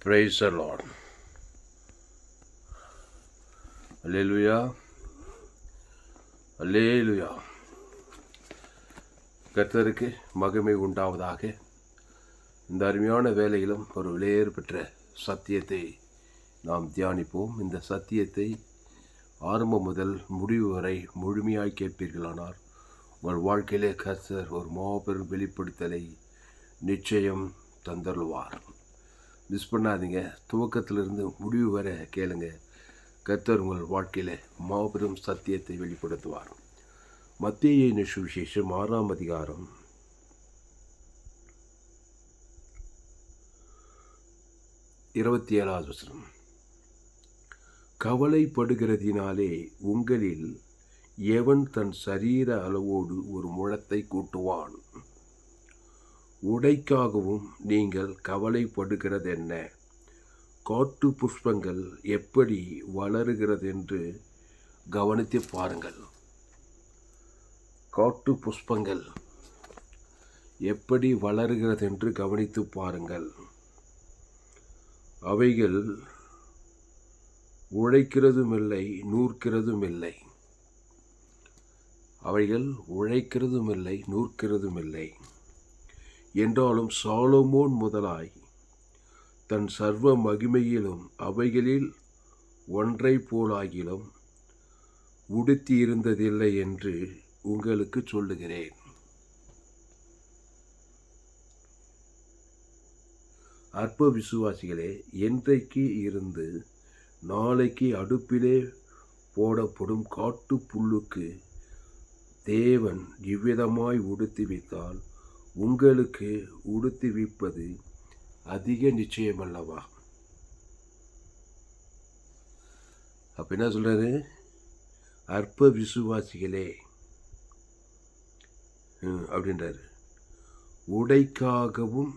Praise the Lord. Hallelujah. Hallelujah. கர்த்தருக்கு மகிமை உண்டாவதாக. இந்த அருமையான வேளையிலும் ஒரு விலையேறு பெற்ற சத்தியத்தை நாம் தியானிப்போம். இந்த சத்தியத்தை ஆரம்பம் முதல் முடிவு வரை முழுமையாய் கேட்பீர்களானார் உங்கள் வாழ்க்கையிலே கர்த்தர் ஒரு மாபெரும் வெளிப்படுத்தலை நிச்சயம் தந்தருள்வார். மிஸ் பண்ணாதீங்க. துவக்கத்திலிருந்து முடிவு வரை கேளுங்க. கர்த்தர் உங்கள் வாழ்க்கையில் மாபெரும் சத்தியத்தை வெளிப்படுத்துவார். மத்தேயு சுவிசேஷம் 6ஆம் அதிகாரம் 27வது வசனம். கவலைப்படுகிறதினாலே உங்களில் எவன் தன் சரீர அளவோடு ஒரு முழத்தை கூட்டுவான்? உடைக்காகவும் நீங்கள் கவலைப்படுகிறதென்ன? காட்டு புஷ்பங்கள் எப்படி வளருகிறதென்று கவனித்து பாருங்கள். காட்டு புஷ்பங்கள் எப்படி வளருகிறதென்று கவனித்து பாருங்கள். அவைகள் உழைக்கிறதுமில்லை, நூற்கிறதுமில்லை. அவைகள் உழைக்கிறதுமில்லை, நூற்கிறதுமில்லை. என்றாலும் சாலமோன் முதலாய் தன் சர்வ மகிமையிலும் அவைகளில் ஒன்றை போலாகிலும் உடுத்தியிருந்ததில்லை என்று உங்களுக்கு சொல்லுகிறேன். அற்ப விசுவாசிகளே, என்றைக்கு இருந்து நாளைக்கு அடுப்பிலே போடப்படும் காட்டு புல்லுக்கு தேவன் இவ்விதமாய் உடுத்திவித்தால் உங்களுக்கு உடுத்திவிப்பது அதிக நிச்சயமல்லவா? அப்ப என்ன சொல்றாரு? அற்ப விசுவாசிகளே அப்படின்றாரு. உடைக்காகவும்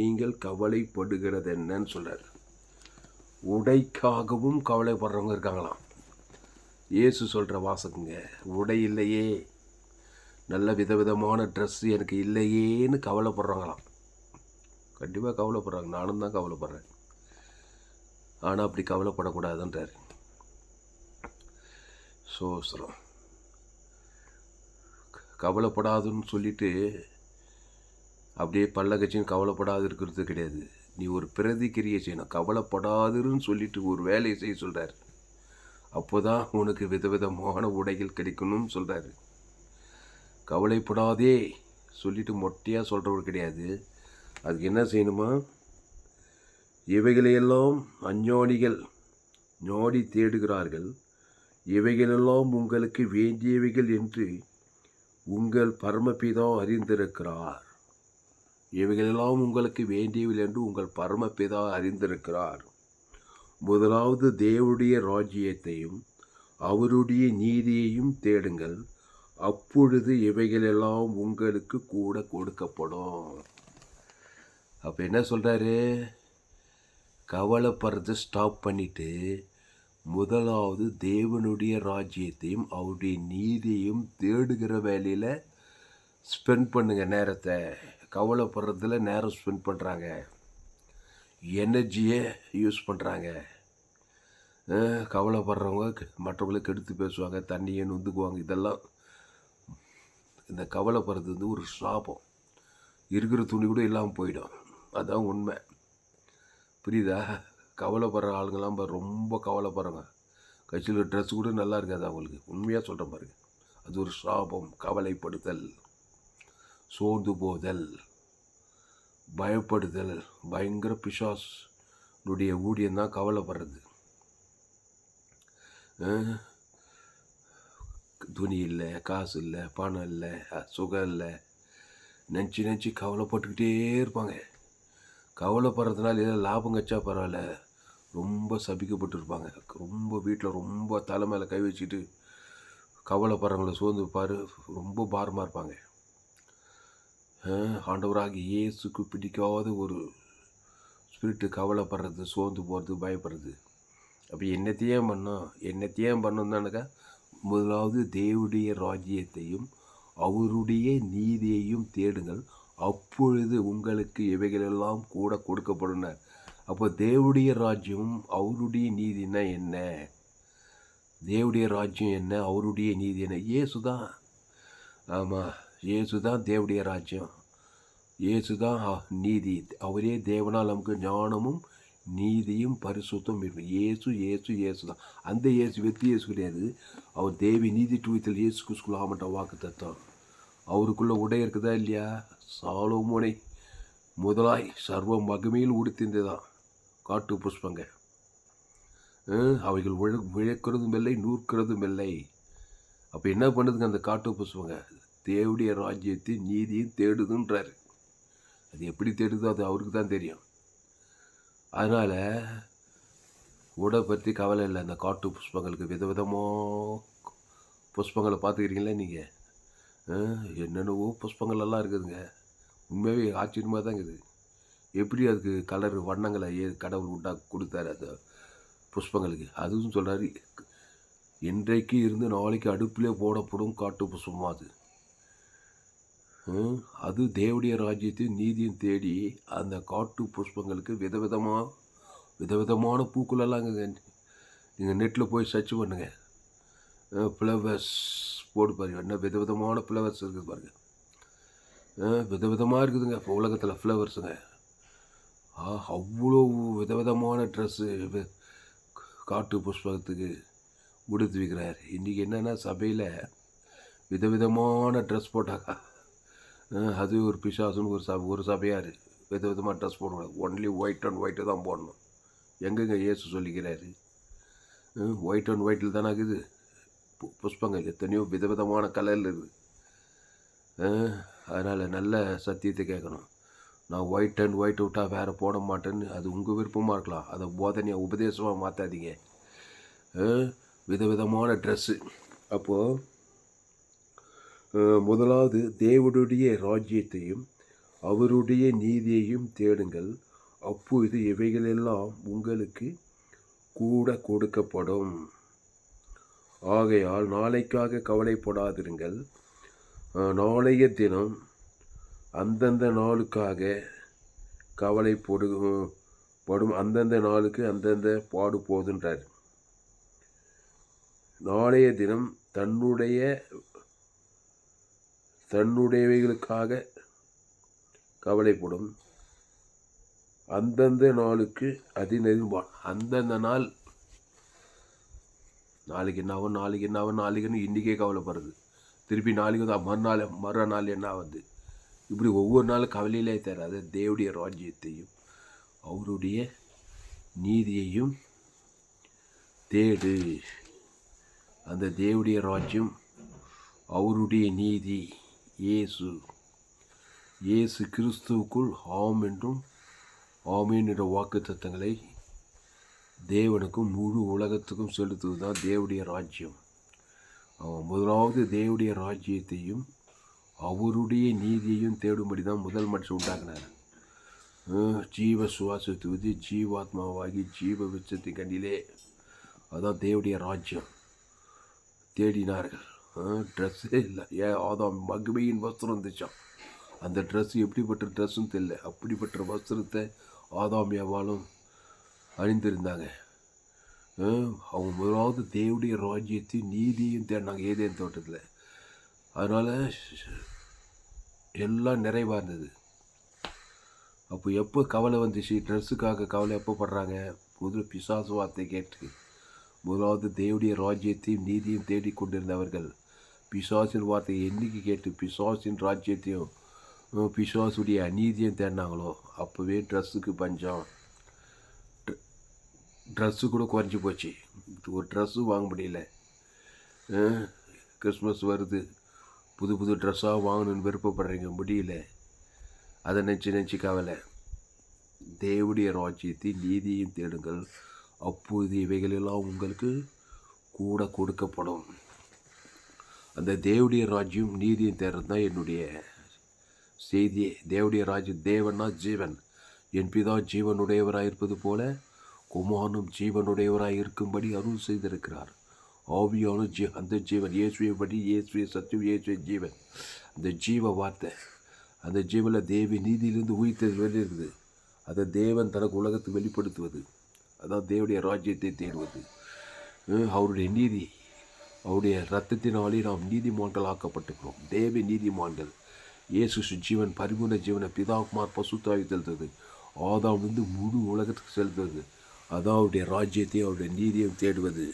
நீங்கள் கவலைப்படுகிறது என்னன்னு சொல்றாரு. உடைக்காகவும் கவலைப்படுறவங்க இருக்காங்களாம். இயேசு சொல்ற வாசகங்க. உடை இல்லையே, நல்ல விதவிதமான ட்ரெஸ்ஸு எனக்கு இல்லையேன்னு கவலைப்படுறாங்களாம். கண்டிப்பாக கவலைப்படுறாங்க. நானும் தான் கவலைப்படுறேன். ஆனால் அப்படி கவலைப்படக்கூடாதுன்றார். சோசரம் கவலைப்படாதுன்னு சொல்லிட்டு அப்படியே பல்லகச்சின்னு கவலைப்படாது இருக்கிறது கிடையாது. நீ ஒரு பிரதிக்கிரியை செய்யணும். கவலைப்படாதுன்னு சொல்லிட்டு ஒரு வேலையை செய்ய சொல்கிறார். அப்போ தான் உனக்கு விதவிதமான உடைகள் கிடைக்கணும்னு சொல்கிறாரு. கவலைப்படாதே சொல்லிட்டு மொட்டையாக சொல்கிறவர் கிடையாது. அதுக்கு என்ன செய்யணுமா? இவைகளையெல்லாம் அஞ்ஞானிகள் நாடி தேடுகிறார்கள். இவைகளெல்லாம் உங்களுக்கு வேண்டியவைகள் என்று உங்கள் பரமபிதா அறிந்திருக்கிறார். இவைகளெல்லாம் உங்களுக்கு வேண்டியவைகள் என்று உங்கள் பரமபிதா அறிந்திருக்கிறார். முதலாவது தேவனுடைய ராஜ்யத்தையும் அவருடைய நீதியையும் தேடுங்கள், அப்பொழுது இவைகளெல்லாம் உங்களுக்கு கூட கொடுக்கப்படும். அப்போ என்ன சொல்கிறாரு? கவலைப்படுறதை ஸ்டாப் பண்ணிவிட்டு முதலாவது தேவனுடைய ராஜ்யத்தையும் அவருடைய நீதியையும் தேடுகிற வேலையில் ஸ்பெண்ட் பண்ணுங்க நேரத்தை. கவலைப்படுறதுல நேரம் ஸ்பெண்ட் பண்ணுறாங்க, எனர்ஜியை யூஸ் பண்ணுறாங்க. கவலைப்படுறவங்க மற்றவங்களுக்கு எடுத்து பேசுவாங்க, தண்ணியை நொந்துக்குவாங்க. இதெல்லாம் இந்த கவலைப்படுறது வந்து ஒரு சாபம். இருக்கிற துணி கூட இல்லாமல் போயிடும். அதுதான் உண்மை. புரியுதா? கவலைப்படுற ஆளுங்கெல்லாம் ரொம்ப கவலைப்படுறாங்க. கட்சியில் ட்ரெஸ் கூட நல்லா இருக்காது அவங்களுக்கு. உண்மையாக சொல்கிறேன் பாருங்க. அது ஒரு சாபம். கவலைப்படுதல், சோர்ந்து போதல், பயப்படுதல், பயங்கர பிசாசுடைய ஊழியம்தான் கவலைப்படுறது. துணி இல்லை, காசு இல்லை, பணம் இல்லை, சுகம் இல்லை, நினச்சி கவலைப்பட்டுக்கிட்டே இருப்பாங்க. கவலைப்படுறதுனால ஏதோ லாபம் கச்சா பரவாயில்ல, ரொம்ப சபிக்கப்பட்டுருப்பாங்க. ரொம்ப வீட்டில் ரொம்ப தலை மேலே கை வச்சுட்டு கவலைப்படுறவங்கள சோர்ந்து பாரு, ரொம்ப பாரமாக இருப்பாங்க. ஆண்டவராக இயேசுக்கு பிடிக்காத ஒரு ஸ்பிரிட்டு கவலைப்படுறது, சோர்ந்து போகிறது, பயப்படுறது. அப்போ என்னத்தையும் பண்ணோம் தானுக்கா? முதலாவது தேவனுடைய ராஜ்யத்தையும் அவருடைய நீதியையும் தேடுங்கள், அப்பொழுது உங்களுக்கு இவைகளெல்லாம் கூட கொடுக்கப்படும். அப்போ தேவனுடைய ராஜ்யம் அவருடைய நீதினா என்ன? தேவனுடைய ராஜ்யம் என்ன, அவருடைய நீதி என்ன? இயேசு தான். ஆமாம், இயேசு தான் தேவனுடைய ராஜ்யம். இயேசு தான் நீதி. அவரே தேவனால் நமக்கு ஞானமும் நீதியும் பரிசுத்தம் இருக்கும். இயேசு இயேசு இயேசு தான். அந்த இயேசு வெற்றி இயேசு கிடையாது. அவர் தேவி நீதி டூயத்தில் இயேசு கிறிஸ்துக்குள்ள ஆமட்ட வாக்கு தத்தம். அவருக்குள்ள உடை இருக்குதா இல்லையா? சாலோமோனை முதலாய் சர்வ மகிமையில் உடுத்திருந்ததான் காட்டு புஷ்பங்க. அவைகள் விழக்கிறதும் இல்லை, நூற்கிறதும் இல்லை. அப்போ என்ன பண்ணுதுங்க அந்த காட்டு புஷ்பங்க? தேவடைய ராஜ்யத்தின் நீதியும் தேடுதுன்றாரு. அது எப்படி தேடுதோ அது அவருக்கு தான் தெரியும். அதனால் உடை பற்றி கவலை இல்லை. அந்த காட்டு புஷ்பங்களுக்கு விதவிதமாக புஷ்பங்களை பார்த்துக்கிறீங்களா நீங்கள்? என்னென்னவோ புஷ்பங்களெல்லாம் இருக்குதுங்க. உண்மையாகவே ஆச்சரியமாக தான் இருக்குது. எப்படி அதுக்கு கலர் வண்ணங்களை கடவுள் கொடுத்தாரு அந்த புஷ்பங்களுக்கு. அதுவும் சொல்கிறாரு, இன்றைக்கு இருந்து நாளைக்கு அடுப்பிலே போடப்படும் காட்டு புஷ்பமாக அது. அது தேவடைய ராஜ்யத்தையும் நீதியும் தேடி அந்த காட்டு புஷ்பங்களுக்கு விதவிதமான பூக்களெல்லாம் நீங்கள் நெட்டில் போய் சர்ச் பண்ணுங்கள். ஃப்ளவர்ஸ் போட்டு பாருங்கள். என்ன விதவிதமான ஃப்ளவர்ஸ் இருக்குது பாருங்கள். விதவிதமாக இருக்குதுங்க இப்போ உலகத்தில் ஃப்ளவர்ஸுங்க. அவ்வளோ விதவிதமான ட்ரெஸ்ஸு காட்டு புஷ்பத்துக்கு உடுத்து வைக்கிறார். இன்றைக்கி என்னென்னா சபையில் விதவிதமான ட்ரெஸ் போட்டாக்கா அது ஒரு பிசாசுன்னு ஒரு சபையார் விதவிதமாக ட்ரெஸ் போடணும். ஒன்லி ஒயிட் அண்ட் ஒயிட்டு தான் போடணும். எங்கெங்க இயேசு சொல்லிக்கிறாரு? ஒயிட் அண்ட் ஒயிட்டில் தானே இருக்குது புஷ்பங்கள். எத்தனையோ விதவிதமான கலரில் இருக்குது. அதனால் நல்ல சத்தியத்தை கேட்கணும். நான் ஒயிட் அண்ட் ஒயிட் விட்டால் வேறு போட மாட்டேன்னு அது உங்கள் விருப்பமாக இருக்கலாம். அதை போதனையாக உபதேசமாக மாற்றாதீங்க. விதவிதமான ட்ரெஸ்ஸு. அப்போது முதலாவது தேவனுடைய ராஜ்யத்தையும் அவருடைய நீதியையும் தேடுங்கள், அப்பொழுது இவைகளெல்லாம் உங்களுக்கு கூட கொடுக்கப்படும். ஆகையால் நாளைக்காக கவலைப்படாதிருங்கள். நாளைய தினம் அந்தந்த நாளுக்காக கவலைப்படும். அந்தந்த நாளுக்கு அந்தந்த பாடு போதுன்றார். நாளைய தினம் தன்னுடையவைகளுக்காக கவலைப்படும். அந்தந்த நாளுக்கு அதினெதிர்பான். அந்தந்த நாள் நாளைக்கு என்ன ஆகும், நாளைக்கு என்ன ஆகும், நாளைக்குன்னு இன்றைக்கே கவலைப்படுறது. திருப்பி நாளைக்கு வந்து மறுநாள் என்ன ஆகுது? இப்படி ஒவ்வொரு நாளும் கவலையிலே தராது. தேவடைய ராஜ்யத்தையும் அவருடைய நீதியையும் தேடு. அந்த தேவடைய ராஜ்யம் அவருடைய நீதி இயேசு கிறிஸ்துவுக்குள் ஆம் என்றும் ஆமீன் என்ற வாக்கு தத்தங்களை தேவனுக்கும் முழு உலகத்துக்கும் செலுத்துவது தான் தேவடைய ராஜ்யம். முதலாவது தேவடைய ராஜ்யத்தையும் அவருடைய நீதியையும் தேடும்படி தான் முதல் மனுஷன் உண்டாக்குனார். ஜீவ சுவாசத்துவது ஜீவாத்மாவாகி ஜீவ விச்சத்தின் கண்ணிலே. அதுதான் தேவடைய ராஜ்யம். தேடினார்கள். ட்ரெஸ்ஸே இல்லை. அதான் மகிமையின் வஸ்திரம் இருந்துச்சான். அந்த ட்ரெஸ் எப்படிப்பட்ட ட்ரெஸ்ஸுன்னு தெரியல. அப்படிப்பட்ட வஸ்திரத்தை ஆதாம் ஏவாளும் அணிந்திருந்தாங்க. அவங்க முதலாவது தேவடைய ராஜ்யத்தையும் நீதியும் தேடினாங்க ஏதேன் தோட்டத்தில். அதனால் எல்லாம் நிறைவாக இருந்தது. அப்போ எப்போ கவலை வந்துச்சு, ட்ரெஸ்ஸுக்காக கவலை எப்போ படுறாங்க? முதல் பிசாசு வார்த்தை கேட்டு முதலாவது தேவடைய ராஜ்யத்தையும் நீதியும் தேடி கொண்டிருந்தவர்கள் பிசாசின் வார்த்தையை என்றைக்கு கேட்டு பிசாசின் ராஜ்யத்தையும் பிசாசுடைய அநீதியும் தேடினாங்களோ அப்போவே ட்ரெஸ்ஸுக்கு பஞ்சம். ட்ரெஸ்ஸு கூட குறைஞ்சி போச்சு. ஒரு ட்ரெஸ்ஸு வாங்க முடியல. கிறிஸ்மஸ் வருது, புது புது ட்ரெஸ்ஸாக வாங்கணுன்னு விருப்பப்படுறீங்க, முடியல. அதை நினச்சி கவலை. தேவடைய ராஜ்யத்தை நீதியும் தேடுங்கள், அப்போது இவைகளெல்லாம் உங்களுக்கு கூட கொடுக்கப்படும். அந்த தேவடைய ராஜ்யம் நீதியும் தேடுறது தான் என்னுடைய செய்தியே. தேவடைய ராஜ்யம், தேவன்னா ஜீவன். என் பிதா ஜீவனுடையவராக இருப்பது போல குமாரனும் ஜீவனுடையவராக இருக்கும்படி அருள் செய்திருக்கிறார். ஆவியான அந்த ஜீவன் இயேசுவை படி, இயேசுவை சத்தியம், இயேசுவை ஜீவன். அந்த ஜீவ வார்த்தை, அந்த ஜீவனில் தேவி நீதியிலிருந்து உயிர்த்தது வெளியே இருக்குது. அதை தேவன் தனக்கு உலகத்தை வெளிப்படுத்துவது, அதான் தேவனுடைய ராஜ்யத்தை தேடுவது. அவருடைய நீதி, அவருடைய இரத்தத்தினாலே நாம் நீதிமான்கள் ஆக்கப்பட்டிருக்கிறோம். தேவ நீதிமான்கள். இயேசு ஜீவன், பரிபூர்ண ஜீவனை பிதாகுமார் பசுத்தாவி செலுத்துவது, ஆதாம் முழு உலகத்துக்கு செலுத்துவது, அதான் அவருடைய ராஜ்யத்தையும் அவருடைய நீதியையும் தேடுவது.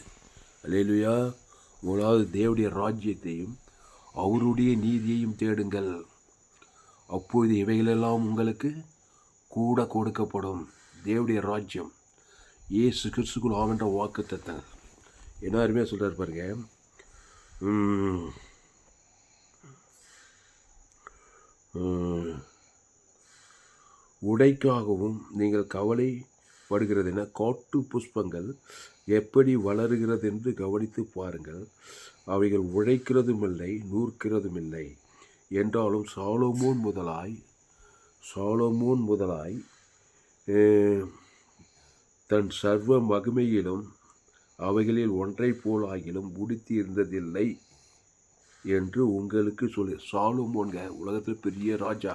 அல்லேலூயா. முதலாவது தேவனுடைய ராஜ்யத்தையும் அவருடைய நீதியையும் தேடுங்கள், அப்போது இவைகளெல்லாம் உங்களுக்கு கூட கொடுக்கப்படும். தேவனுடைய ராஜ்யம் இயேசு கிறிஸ்துக்குள் ஆமென்ற வாக்குத்தத்தங்கள் என்ன அருமையாக சொல்கிறார் பாருங்க. உடைக்காகவும் நீங்கள் கவலைப்படுகிறது என காட்டு புஷ்பங்கள் எப்படி வளருகிறது என்று கவனித்து பாருங்கள். அவைகள் உழைக்கிறதும் இல்லை, நூற்கிறதும் இல்லை. என்றாலும் சாலமோன் முதலாய் தன் சர்வ மகிமையிலும் அவைகளில் ஒன்றை போலாகிலும் உடுத்தி இருந்ததில்லை என்று உங்களுக்கு சொல்லி. சாலமோன்க உலகத்தில் பெரிய ராஜா,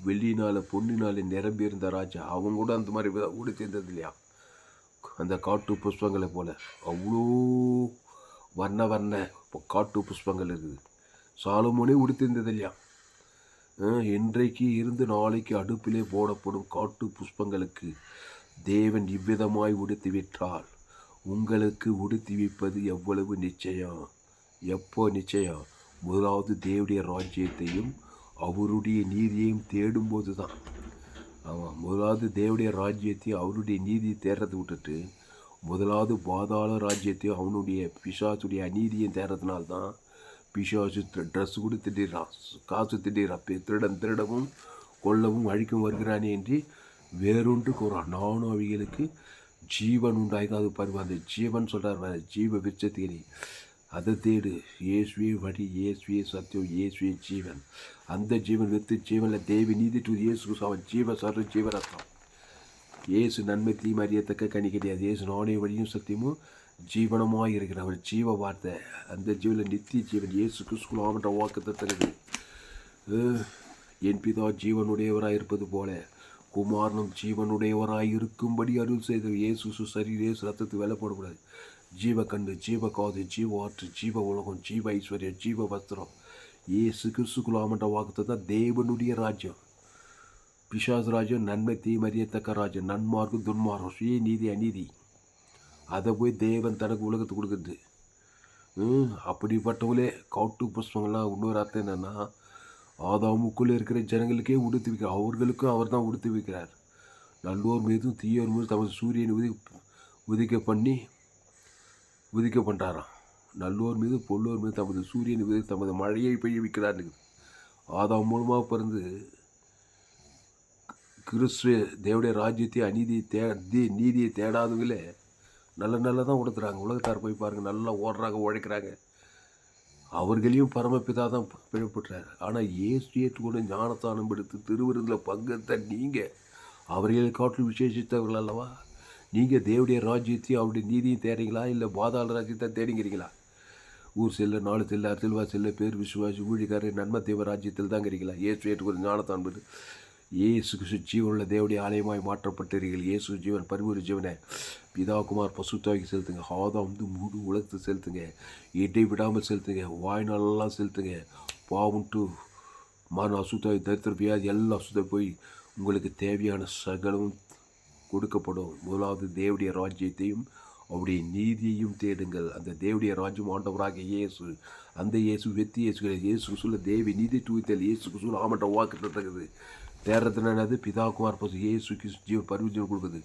வெள்ளினால் பொன்னினால் நிரம்பி இருந்த ராஜா. அவங்க கூட அந்த மாதிரி உடுத்தி இருந்தது இல்லையா, அந்த காட்டு புஷ்பங்களை போல் அவ்வளோ வர்ண காட்டு புஷ்பங்கள் இருக்குது. சாலமோனே உடுத்திருந்தது இல்லையா. இன்றைக்கு இருந்து நாளைக்கு அடுப்பிலே போடப்படும் காட்டு புஷ்பங்களுக்கு தேவன் இவ்விதமாய் உடுத்தி விட்டால் உங்களுக்கு உடுத்தி வைப்பது எவ்வளவு நிச்சயம்? எப்போ நிச்சயம்? முதலாவது தேவனுடைய ராஜ்யத்தையும் அவருடைய நீதியையும் தேடும்போது தான். ஆமாம், முதலாவது தேவனுடைய ராஜ்யத்தையும் அவருடைய நீதியை தேடுறதை விட்டுட்டு முதலாவது பாதாள ராஜ்யத்தையும் அவனுடைய பிசாசுடைய அநீதியும் தேடுறதுனால்தான் பிசாசு ட்ரெஸ் கூட திடீர்றான், காசு திடீர்றான், திருடவும் கொல்லவும் அழிக்கும் வருகிறானே என்று வேறொன்று கூறான். நானும் அவைகளுக்கு ஜீவன் உண்டாயிக்காது பாருங்க. அந்த ஜீவன் சொல்கிறார், ஜீவ விருட்சத்திலே அதை தேடு. இயேசுவே வழி, இயேசுவே சத்தியம், இயேசுவே ஜீவன். அந்த ஜீவன் வித்து ஜீவனில் தேவி நீதி டு இயேசு அவன் ஜீவ சர்வ ஜீவரத்தம். இயேசு நன்மை தீமை அறியத்தக்க கனி கிடையாது. இயேசு நானே வழியும் சத்தியமும் ஜீவனமாக இருக்கிற அவர் ஜீவ வார்த்தை. அந்த ஜீவனில் நித்திய ஜீவன் இயேசு கிறிஸ்து ஆமென்ற வாக்குத்தத்தங்கள். என் பிதா ஜீவனுடையவராக இருப்பது போல குமாரனும் ஜீவனுடையவராய் இருக்கும்படி அருள் செய்த இயேசு சரீர இயேசு ரத்தத்துக்கு வேலை போடக்கூடாது. ஜீவ கண்டு, ஜீவ காது, ஜீவ ஆற்று, ஜீவ உலகம், ஜீவ ஐஸ்வர்யம், ஜீவ வஸ்திரம். இயேசு கிறிஸ்துக்குள் ஆமென்ற வாக்குத்தத்தம் தேவனுடைய ராஜ்யம். பிசாசு ராஜ்யம் நன்மை தீமை அறியத்தக்க ராஜ்யம், நன்மார்க்கும் துன்மார்க்கம், சுய நீதி அநீதி. அதை போய் தேவன் தனக்கு உலகத்துக்கு கொடுக்குறது. அப்படிப்பட்டவங்களே காட்டு புஷ்பங்கள்லாம் இன்னொரு அர்த்தம் என்னென்னா, ஆதாமுக்குள்ளே இருக்கிற ஜனங்களுக்கே உடுத்தி வைக்கிறார். அவர்களுக்கும் அவர் தான் உடுத்தி வைக்கிறார். நல்லோர் மீதும் தீயோர் மீதும் தமது சூரியனை உதிக்க பண்ணுறாராம். நல்லோர் மீது பொல்லோர் மீது தமது சூரியனை உதித்து தமது மழையை பெய்ய வைக்கிறார். ஆதாம் மூலமாக பிறந்து கிறிஸ்துவ தேவடைய ராஜ்யத்தை நீதியை தேடாதவங்களே நல்ல தான் உடுத்துறாங்க. உலகத்தார் போய் பாருங்கள், நல்லா ஓடுறாங்க, உழைக்கிறாங்க. அவர்களையும் பரமபிதா தான் பிழைப்பட்டார். ஆனால் இயேசு ஏற்றுக்கொண்டு ஞானத்தானம் எடுத்து திருவிருந்தில் பங்கெடுத்த நீங்கள் அவர்களை காட்டிலும் விசேஷித்தவர்கள் அல்லவா? நீங்கள் தேவடைய ராஜ்யத்தையும் அவருடைய நீதியும் தேடுறீங்களா, இல்லை பாதாள ராஜ்யத்தை தேடிங்கிறீங்களா? ஊர் செல்ல, நாலு செல்ல, செல்வா செல்ல, பேர் விசுவாசி, ஊழிக்காரர், நன்மை தேவ ராஜ்யத்தில் தான் இருக்கிறீங்களா? இயேசு ஏற்றுக்கொண்டு ஞானத்தான் பெற்று இயேசு கிறிஸ்து ஜீவனுள்ள தேவடைய ஆலயமாய் மாற்றப்பட்டீர்கள். இயேசு ஜீவன் பரிபூர்ண ஜீவனை பிதா குமார் பசுத்தாவிக்கு செலுத்துங்க. ஆதாம் முழு உலகத்தை செலுத்துங்க. இடை விடாமல் செலுத்துங்க. வாய்நாளெல்லாம் செலுத்துங்க. பாவுண்டு மன அசுத்தாவி, தரித்திர வியாதி எல்லாம் அசுத்த போய் உங்களுக்கு தேவையான சகலமும் கொடுக்கப்படும். முதலாவது தேவடைய ராஜ்யத்தையும் அவருடைய நீதியையும் தேடுங்கள். அந்த தேவடைய ராஜ்யம் ஆண்டவராக இயேசு. அந்த இயேசு வெத்தி இயேசு சொல்ல தேவி நீதி தூய்த்தல் இயேசு சொல்ல ஆமட்ட வாக்கு இருக்குது. தேடுறதுனால பிதா குமார் பசு இயேசு ஜீவன் பரிவர்த்தனை கொடுக்குது.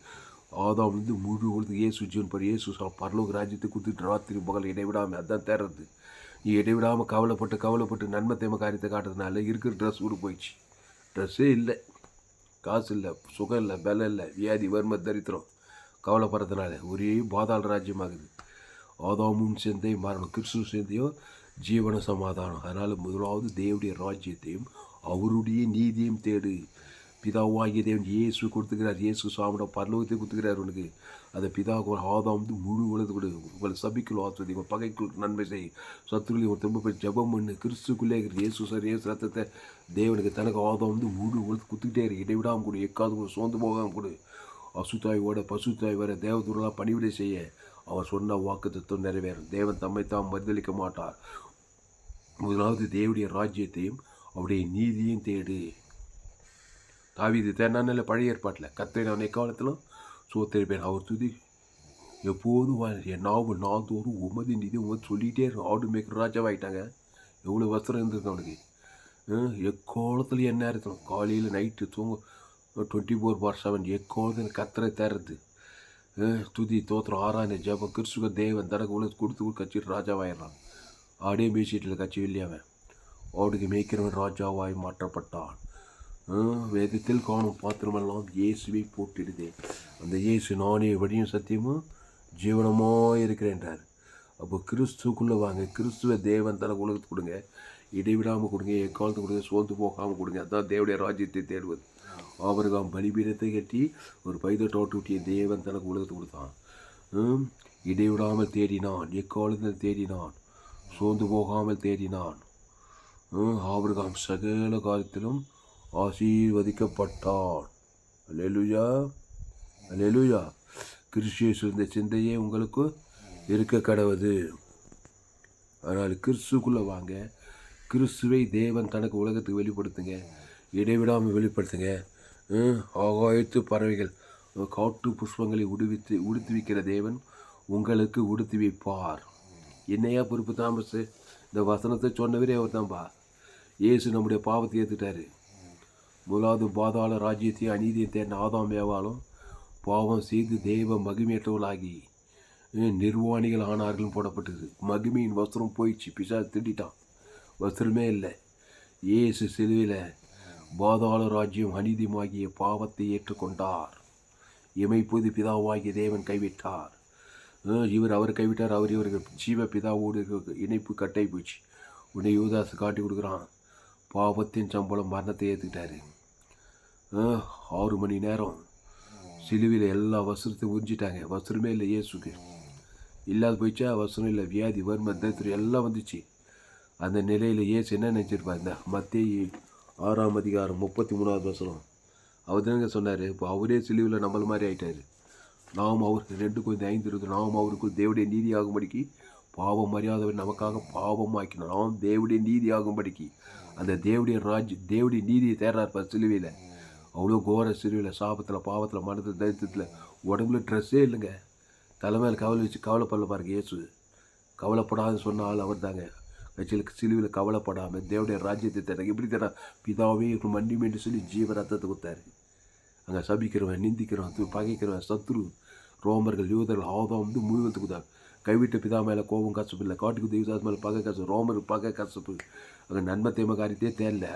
ஆதாம் முழு உலகத்துக்கு இயேசு ஜீவன் இயேசு பரலோக ராஜ்யத்தை கொடுத்துட்டு ராத்திரி பகல் இடைவிடாமல் அதான் தேடுறது. நீ இடைவிடாமல் கவலைப்பட்டு நன்மை தேம காரியத்தை காட்டுறதுனால இருக்கிற ட்ரெஸ் கூட போயிடுச்சு. ட்ரெஸ்ஸே இல்லை, காசு இல்லை, சுகம் இல்லை, பலம் இல்லை, வியாதி, வறுமை, தரித்திரம். கவலைப்படுறதுனால ஒரே பாதாள ராஜ்யமாகுது. ஆதாமும் சேர்ந்தே மரணம், கிறிஸ்து சேர்ந்தையோ ஜீவன சமாதானம். அதனால் முதலாவது தேவடைய ராஜ்யத்தையும் அவருடைய நீதியையும் தேடு. பிதாவாகிய தேவன் இயேசு கொடுத்துக்கிறார். இயேசு சாப்பிட பரலோகத்தை கொடுத்துக்கிறார் உனக்கு. அந்த பிதாவுக்கு ஒரு ஆதாம் முழு உலகத்து கொடு. உங்களை சபிக்குள் ஆஸ்வதி, உங்கள் பகைக்குள் நன்மை செய், சத்துருளி ஒரு திரும்ப போய் ஜபம் பண்ணு. கிறிஸ்துக்குள்ளே இருக்கிற இயேசு சார் இயேசு ரத்தத்தை தேவனுக்கு தனக்கு ஆதாம் முழு உலகத்து கொடுத்துக்கிட்டே இருக்கு. இடைவிடாமல் கொடு, எக்காது கூட சோர்ந்து போகாமல் கொடு. அசுத்தாயோட பசுத்தாய் வர தேவதூரெலாம் பணிவிடை செய்ய அவர் சொன்ன வாக்குத்தத்தம் நிறைவேறும். தேவன் தம்மை தாம் மறுதளிக்க மாட்டார். முதலாவது தேவனுடைய ராஜ்யத்தையும் அவருடைய நீதியையும் தேடு. தாவீது தேனானில் பழைய ஏற்பாட்டில் கர்த்தரை நான் எக்காலத்திலும் சோத்தரிப்பேன். அவர் துதி எப்போதும் என் நாள்தோறும் உமது நிதி உமது சொல்லிகிட்டே இருக்கும். ஆடு மேய்க்கிற ராஜாவாயிட்டாங்க. எவ்வளோ வஸ்திரம் இருந்திருக்கு அவனுக்கு. எக்காலத்தில் என்ன இருக்கணும், காலையில் நைட்டு தூங்க 24/7 எக்காலத்தில் கர்த்தரை தேர்றது. துதி தோத்திரம் ஆராய்ந்த ஜபம் கிறிஸ்துவ தேவன் தனக்கு உள்ள கொடுத்து கட்சிட்டு ராஜாவாயிடறான். ஆடே மேய்ச்சிட்டில் கட்சி இல்லையாவன் ஆடுக்கு மேய்க்கிறவன் ராஜாவாய் மாற்றப்பட்டான். வேதத்தில் காணும் பாத்திரமெல்லாம் இயேசுவை போட்டிடுதே. அந்த இயேசு நானே வழியும் சத்தியமும் ஜீவனமாக இருக்கிறேன்றார். அப்போ கிறிஸ்துக்குள்ளே வாங்க. கிறிஸ்துவ தேவன் தனக்கு உலகத்துக்கு கொடுங்க, இடைவிடாமல் கொடுங்க, எக்காலத்து கொடுங்க, சோர்ந்து போகாமல் கொடுங்க. அதுதான் தேவனுடைய ராஜ்யத்தை தேடுவது. ஆபிரகாம் பலிபீடத்தை கட்டி ஒரு பைதட்டோட்டுட்டிய தேவன் தனக்கு உலகத்துக்கு கொடுத்தான். இடைவிடாமல் தேடினான், எக்காலத்தில் தேடினான், சோர்ந்து போகாமல் தேடினான். ஆபிரகாம் சகல காலத்திலும் ஆசீர்வதிக்கப்பட்டான். அல்லேலூயா, அல்லேலூயா. கிறிஸ்து இந்த சிந்தையே உங்களுக்கு இருக்க கடவுது. அதனால் கிறிஸ்துக்குள்ளே வாங்க. கிறிஸ்துவை தேவன் தனக்கு உலகத்துக்கு வெளிப்படுத்துங்க, இடைவிடாமல் வெளிப்படுத்துங்க. ஆகாயத்து பறவைகள் காட்டு புஷ்பங்களை உடுத்துவிக்கிற தேவன் உங்களுக்கு உடுத்தி வைப்பார். என்னையா பொறுப்பு தாமஸ்? இந்த வசனத்தை சொன்னவரே அவர் தான்பா. இயேசு நம்முடைய பாவத்தை ஏற்றுட்டாரு. முதலாவது பாதாள ராஜ்யத்தை அநீதியை தேர்ந்த ஆதாம் ஏவாளும் பாவம் செய்து தெய்வ மகிமையற்றவர்களாகி நிர்வாணிகள் ஆனார்கள் போடப்பட்டது. மகிமையின் வஸ்திரம் போயிடுச்சு. பிசாசு திட்டான், வஸ்திரமே இல்லை. இயேசு சிலுவையில் பாதாள ராஜ்யம் அநீதியமாகிய பாவத்தை ஏற்றுக்கொண்டார். இமைப்போது பிதாவாகிய தேவன் கைவிட்டார். இவர் அவர் கைவிட்டார். இவருக்கு ஜீவ பிதாவோடு இணைப்பு கட்டை போச்சு. உன்னை யூதாசு காட்டி கொடுக்குறான். பாவத்தின் சம்பளம் மரணத்தை ஏற்றுக்கிட்டாரு. 6 மணி நேரம் சிலுவையில் எல்லா வஸ்திரத்தையும் உறிஞ்சிட்டாங்க. வஸ்திரமே இல்லை இயேசுக்கு. இல்லாத போயிடுச்சா? வஸ்திரம் இல்லை, வியாதி, வறுமை, தரித்திரம் எல்லாம் வந்துச்சு. அந்த நிலையில் இயேசு என்ன நினச்சிருப்பார்? இந்த மத்தேயு 6ஆம் அதிகாரம் 33வது வசனம் அவர் தானங்க சொன்னார். இப்போ அவரே சிலுவையில் நம்மள மாதிரி ஆகிட்டார். நாம் அவர் 2:5 நாம் அவருக்குள் தேவனுடைய நீதி ஆகும்படிக்கு பாவம் அறியாதவர் நமக்காக பாவம் ஆக்கினார். நாம் தேவனுடைய நீதி ஆகும்படிக்கு அந்த தேவனுடைய நீதியை தேர்றார் சிலுவையில். அவ்வளோ கோர சிலுவையில் சாபத்தில் பாவத்தில் மனத்தில் தரித்திரத்தில் உடம்புல ட்ரெஸ்ஸே இல்லைங்க. தலைமையில் கவலை வச்சு கவலைப்படல பாருங்க. இயேசு கவலைப்படாத சொன்ன ஆள் அவர் தாங்க. கட்சியில் சிலுவையில் கவலைப்படாமல் தேவனுடைய ராஜ்யத்தை தராங்க. எப்படி தரா? பிதாவே மன்னிமேன்னு சொல்லி ஜீவ ரத்தத்தை கொடுத்தாரு. அங்கே சபிக்கிறவன், நிந்திக்கிறவன், பகைக்கிறவன், சத்ரு, ரோமர்கள், யூதர்கள் ஆதாம் முழுவதுக்கு கொடுத்தாரு. கைவிட்ட பிதா மேலே கோபம் கசப்பு இல்லை, காட்டுக்கு தெய்வதாஸ் மேலே பகை கசப்பு, ரோமர் பகை கசப்பு. அங்கே நன்மை தேம காரியத்தையே தேரல,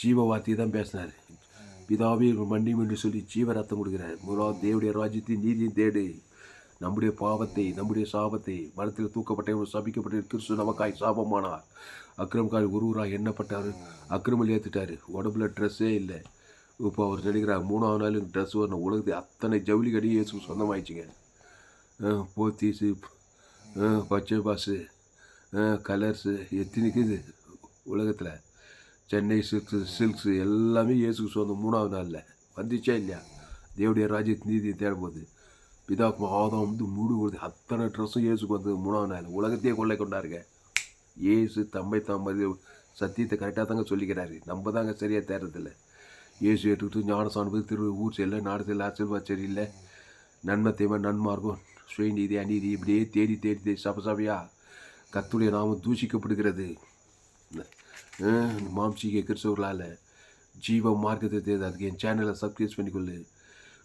ஜீவ வார்த்தையை தான் பேசினார். பிதாவே மன்னிமேன்னு சொல்லி ஜீவ ரத்தம் கொடுக்குறாரு. முதலாவது தேவனுடைய ராஜ்யத்தை நீதியும் தேடு. நம்முடைய பாவத்தை, நம்முடைய சாபத்தை, மரத்தில் தூக்கப்பட்ட சபிக்கப்பட்ட கிறிஸ்து நமக்காய் சாபமானார். அக்கிரமக்காய் ஒருவராக எண்ணப்பட்டார். அக்கிரமல் ஏற்றுட்டார். உடம்புல ட்ரெஸ்ஸே இல்லை. இப்போ அவர் நினைக்கிறார் 3ஆவது நாள் ட்ரெஸ் வரணும். உலகத்தை அத்தனை ஜவுளி கடி இயேசு சொந்தமாயிடுச்சுங்க. போத்தீஸு, பச்சை பாஸு, கலர்ஸு எத்தனைக்குது உலகத்தில். சென்னை சில்க்ஸு எல்லாமே இயேசுக்கு சொந்தம். 3ஆவது நாளில் வந்துச்சா இல்லையா? தேவனுடைய ராஜ்யத்தின் நீதியை தேடும்போது பிதாக்கு ஆதாம் முழு வருது. அத்தனை ட்ரெஸ்ஸும் இயேசுக்கு வந்தது 3ஆவது நாள். உலகத்தையே கொள்ளை கொண்டாருங்க. இயேசு தம்மை தாமது சத்தியத்தை கரெக்டாக தாங்க சொல்லிக்கிறாரு. நம்ம தாங்க சரியாக தேடுறதில்லை. இயேசு ஏற்றுக்கிட்டு ஞானசானது ஊர் செல்ல, நாடு செல்ல, ஆசீர்வாத சரியில்லை, நன்மை தேவை, நன்மார்க்கம், சுயநீதி, அநீதி இப்படியே தேடி தேடி சபையா கர்த்தருடைய நாமம் தூஷிக்கப்படுகிறது. மாம்சீக கிறிஸ்தவர்களால் ஜீவ மார்க்கத்தை தேர்ந்து அதுக்கு என் சேனலை சப்ஸ்கிரைப் பண்ணிக்கொள்ளு.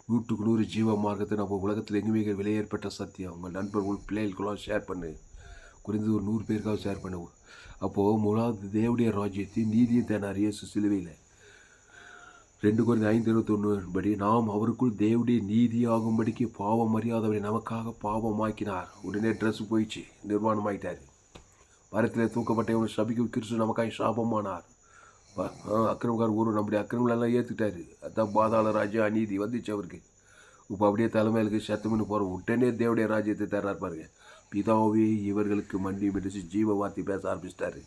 100க்கு 100 ஜீவ மார்க்கத்தை நம்ம உலகத்தில் எங்குமே விலையேற்பட்ட சத்தியம். உங்கள் நண்பர்கள் பிள்ளைகளுக்கெல்லாம் ஷேர் பண்ணு. குறைந்தது ஒரு 100 பேருக்காக ஷேர் பண்ணு. அப்போது முதலாவது தேவனுடைய ராஜ்யத்தை நீதியை தேனார் இயேசு சிலுவையில். 2 Corinthians 5:21 படி நாம் அவருக்குள் தேவனுடைய நீதியாகும்படிக்கு பாவம் அறியாதவரை நமக்காக பாவமாக்கினார். உடனே ட்ரெஸ் போயிடுச்சு, நிர்வாணமாயிட்டார். மரத்தில் தூக்கப்பட்ட சபிக்கு கிறிஸ்து நமக்காக சாபமானார். அக்கிரமக்கார ஊர் நம்முடைய அக்கிரமெல்லாம் ஏற்றுட்டாரு. அதான் பாதாள ராஜ்யம் அநீதி வந்துச்சு அவருக்கு. இப்போ அப்படியே தலைமையிலுக்கு சத்தமின்னு போகிறோம். உடனே தேவடைய ராஜ்யத்தை தர்றாரு பாருங்க. பிதாவே இவர்களுக்கு மண்டி மிடிச்சு ஜீவ வார்த்தை பேச ஆரம்பிச்சிட்டாரு.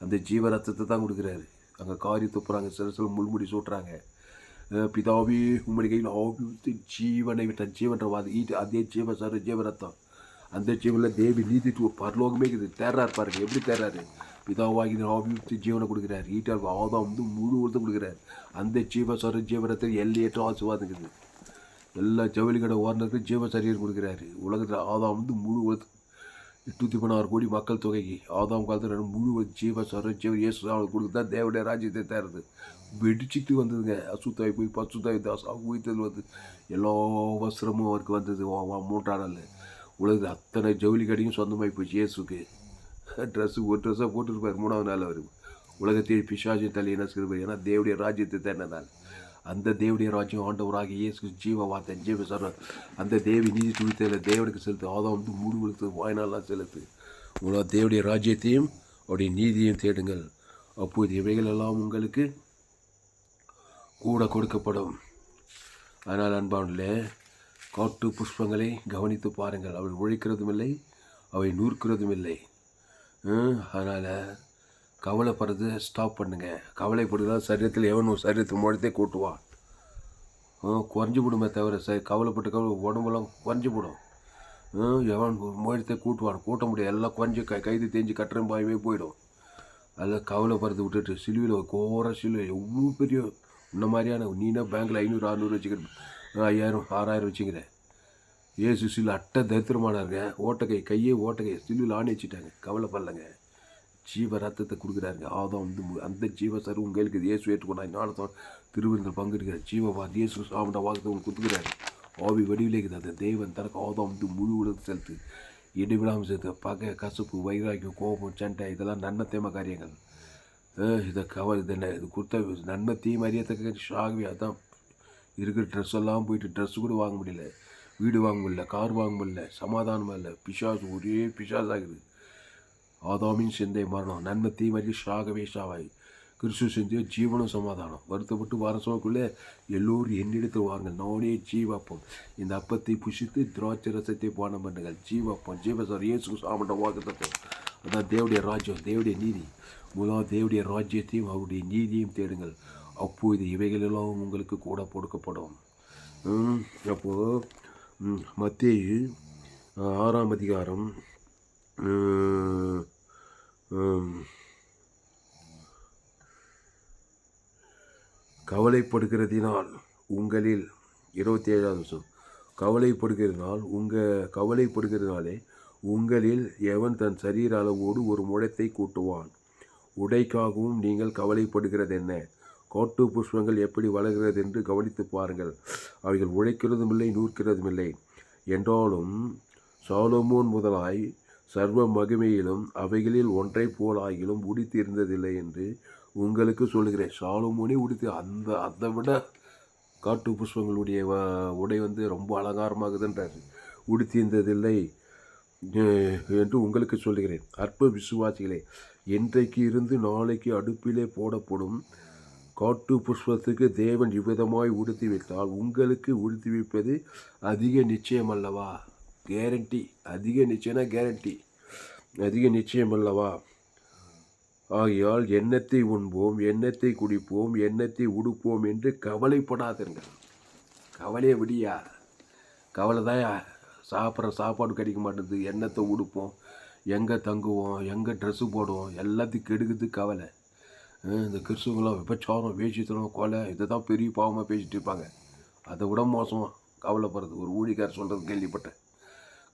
அந்த ஜீவ ரத்தத்தை தான் கொடுக்குறாரு. அங்கே காரி துப்புறாங்க, சில முள்முடி சூட்டுறாங்க. பிதாவே உம்முடைய கையில் ஆவித்து ஜீவனை விட்ட ஜீவன்ற வாதி ஈட்டு அதே ஜீவ சார் ஜீவ ரத்தம். அந்த ஜீவனில் தேவி நீதி பரலோகமே இருக்குது. தேர்றாரு பாருங்க, எப்படி தேர்றாரு. பிதாவாகி ஆவித்து ஜீவனை கொடுக்குறாரு. ஈட்டார் ஆதாம் வந்து முழு உறுத்து கொடுக்குறாரு. அந்த ஜீவ சார் ஜீவரத்தை எல்லையற்ற ஆசீர்வாதம் எல்லா ஜவுளி கடை ஓர்னருக்கு ஜீவ சரீரம் கொடுக்குறாரு. உலகத்தில் ஆதாம் வந்து முழு 816 கோடி மக்கள் தொகைக்கு ஆதாம் காலத்தில் முழு ஜீவ சர ஜீவ இயேசு அவளுக்கு கொடுத்தா தேவடைய ராஜ்யத்தை தேர்றது. வெடிச்சிட்டு வந்ததுங்க. அசுத்தாய் போய் பசுத்தாய் தாசா உயிர்த்தது வந்து எல்லா வஸ்திரமும் அவருக்கு வந்தது 3ஆம் நாள். உலகத்தில் அத்தனை ஜவுளி கடையும் சொந்தமாகி போச்சு இயேசுக்கு. ஒரு ட்ரெஸ்ஸாக போட்டுருப்பார் 3ஆவது நாள் அவர். உலகத்தை பிசாசின் தலையை நசுக்கிறார். ஏன்னா தேவடைய ராஜ்யத்தை தேர்ந்ததால். அந்த தேவடைய ராஜ்யம் ஆண்டவராக இயேசு ஜீவ வார்த்தை ஜீவ சார் அந்த தேவி நீதி துணித்தையில் தேவனுக்கு செலுத்து. ஆதாம் வந்து மூடு கொடுத்து வாய்நாளெலாம் செலுத்து. உங்களோட தேவடைய ராஜ்யத்தையும் அவருடைய நீதியையும் தேடுங்கள், அப்போது இவைகள் எல்லாம் உங்களுக்கு கூட கொடுக்கப்படும். அதனால் அன்பானே, காட்டு புஷ்பங்களை கவனித்து பாருங்கள். அவை உழைக்கிறதும் இல்லை, அவை நூற்கிறதும் இல்லை. அதனால் கவலைப்படுறது ஸ்டாப் பண்ணுங்கள். கவலைப்படுறதா சரீரத்தில் எவன் ஒரு சரீரத்தில் முழத்தே கூட்டுவான். குறைஞ்சி போடுமே தவிர கவலை உடம்பெல்லாம் குறைஞ்சி போடும். எவன் முழத்தை கூட்டுவான், கூட்ட முடியாது. எல்லாம் குறைஞ்சி கைது தேஞ்சு கட்டுறம் பாயவே போயிடும். அதில் கவலைப்படுறது விட்டுட்டு சிலுவையில் கோர சிலுவை எவ்வளோ பெரிய இந்த மாதிரியான நீனா பேங்க்கில் 500 600 வச்சுக்கிறேன், 5000 6000 வச்சுக்கிறேன். ஏசு சிலு அட்டை தரித்திரமானாருங்க. கையே ஓட்டக்கை சிலுவில் ஆணி வச்சுட்டாங்க. கவலைப்படலைங்க. ஜீவ ரத்தத்தை கொடுக்குறாருங்க. ஆதாம் வந்து அந்த ஜீவ சரு உங்களுக்கு இயேசு ஏற்றுக்கொண்டாங்க. நாளத்தான் திருவிருந்தில் பங்கெடுக்கிறார். ஜீவவா இயேசு சாமிட்ட வாக்குத்தை உங்களுக்கு கொடுத்துக்கிறாரு. ஆவி வடிவிலேக்குது. அந்த தேவன் தனக்கு ஆதாம் வந்து முழு உலகத்தை செலுத்து இடைவிடாமல் சேர்த்து பகை கசப்பு வைராக்கியம் கோபம் சண்டை இதெல்லாம் நன்மை தேம காரியங்கள். இதை இது கொடுத்த நன்மை தீமை அறியத்தக்க ஷாகவே. அதான் இருக்கிற ட்ரெஸ் எல்லாம் போயிட்டு ட்ரெஸ்ஸு கூட வாங்க முடியல, வீடு வாங்க முடியல, கார் வாங்க முடியல, சமாதானமாக இல்லை. பிசாசு ஒரே பிசாஸ் ஆகுது. ஆதாமின் சிந்தை மரணம், நன்மை தீமறி ஷாகவே ஷாவாய். கிறிஸ்து சிந்தையோ ஜீவனும் சமாதானம். வருத்தப்பட்டு வாரசோக்குள்ளே எல்லோரும் என்னிடத்தில் வாருங்கள், நானே ஜீவாப்பம். இந்த அப்பத்தை புஷித்து திராட்சை ரசத்தை பானம் பண்ணுங்கள். ஜீவாப்பம் ஜீவசார் இயேசு சாமண்ட வாக்குத்தத்தம். அதான் தேவடைய ராஜ்யம், தேவடைய நீதி. முதலாவது தேவடைய ராஜ்யத்தையும் அவருடைய நீதியையும் தேடுங்கள், அப்போது இவைகளெல்லாம் உங்களுக்கு கூட கொடுக்கப்படும். அப்போது மத்தேயு 6ஆம் அதிகாரம் கவலைப்படுகிறதினால் உங்களில் 27வது வருஷம் கவலைப்படுகிறதினாலே உங்களில் எவன் தன் சரீர அளவோடு ஒரு முழத்தை கூட்டுவான். உடைக்காகவும் நீங்கள் கவலைப்படுகிறது என்ன? காட்டு புஷ்பங்கள் எப்படி வளர்கிறது என்று கவனித்து பாருங்கள். அவைகள் உழைக்கிறதும் இல்லை, நூற்கிறதும் இல்லை. என்றாலும் சாலமோன் முதலாய் சர்வ மகிமையிலும் அவைகளில் ஒன்றை போலாகிலும் உடுத்தி இருந்ததில்லை என்று உங்களுக்கு சொல்லுகிறேன். சாலமோனே உடுத்தி அதை விட காட்டு புஷ்பங்களுடைய உடை வந்து ரொம்ப அலங்காரமாகுதுன்றார். உடுத்தி இருந்ததில்லை என்று உங்களுக்கு சொல்லுகிறேன். அற்ப விசுவாசிகளே, இன்றைக்கு இருந்து நாளைக்கு அடுப்பிலே போடப்படும் காட்டு புஷ்பத்துக்கு தேவன் இவ்விதமாய் உடுத்தி வைத்தால் உங்களுக்கு உடுத்தி வைப்பது அதிக நிச்சயம் அல்லவா? கேரண்டி. அதிக நிச்சயம்னா கேரண்டி, அதிக நிச்சயம் அல்லவா? ஆகையால் எண்ணத்தை உண்போம், எண்ணத்தை குடிப்போம், எண்ணத்தை உடுப்போம் என்று கவலைப்படாதீர்கள். கவலையை விடியா. கவலை தான் சாப்பிட்ற சாப்பாடு கிடைக்க மாட்டேங்குது, எண்ணத்தை உடுப்போம், எங்கே தங்குவோம், எங்கே ட்ரெஸ்ஸு போடுவோம், எல்லாத்தையும் கெடுக்குது கவலை. இந்த கிறிஸ்துவங்களாம் விபச்சாரம் வேசித்தனம் கொலை இதை தான் பெரிய பாவமாக பேசிகிட்டு இருப்பாங்க. அதை விட மோசமாக கவலைப்படுறது. ஒரு ஊழிக்கார் சொல்கிறது கேள்விப்பட்டேன்.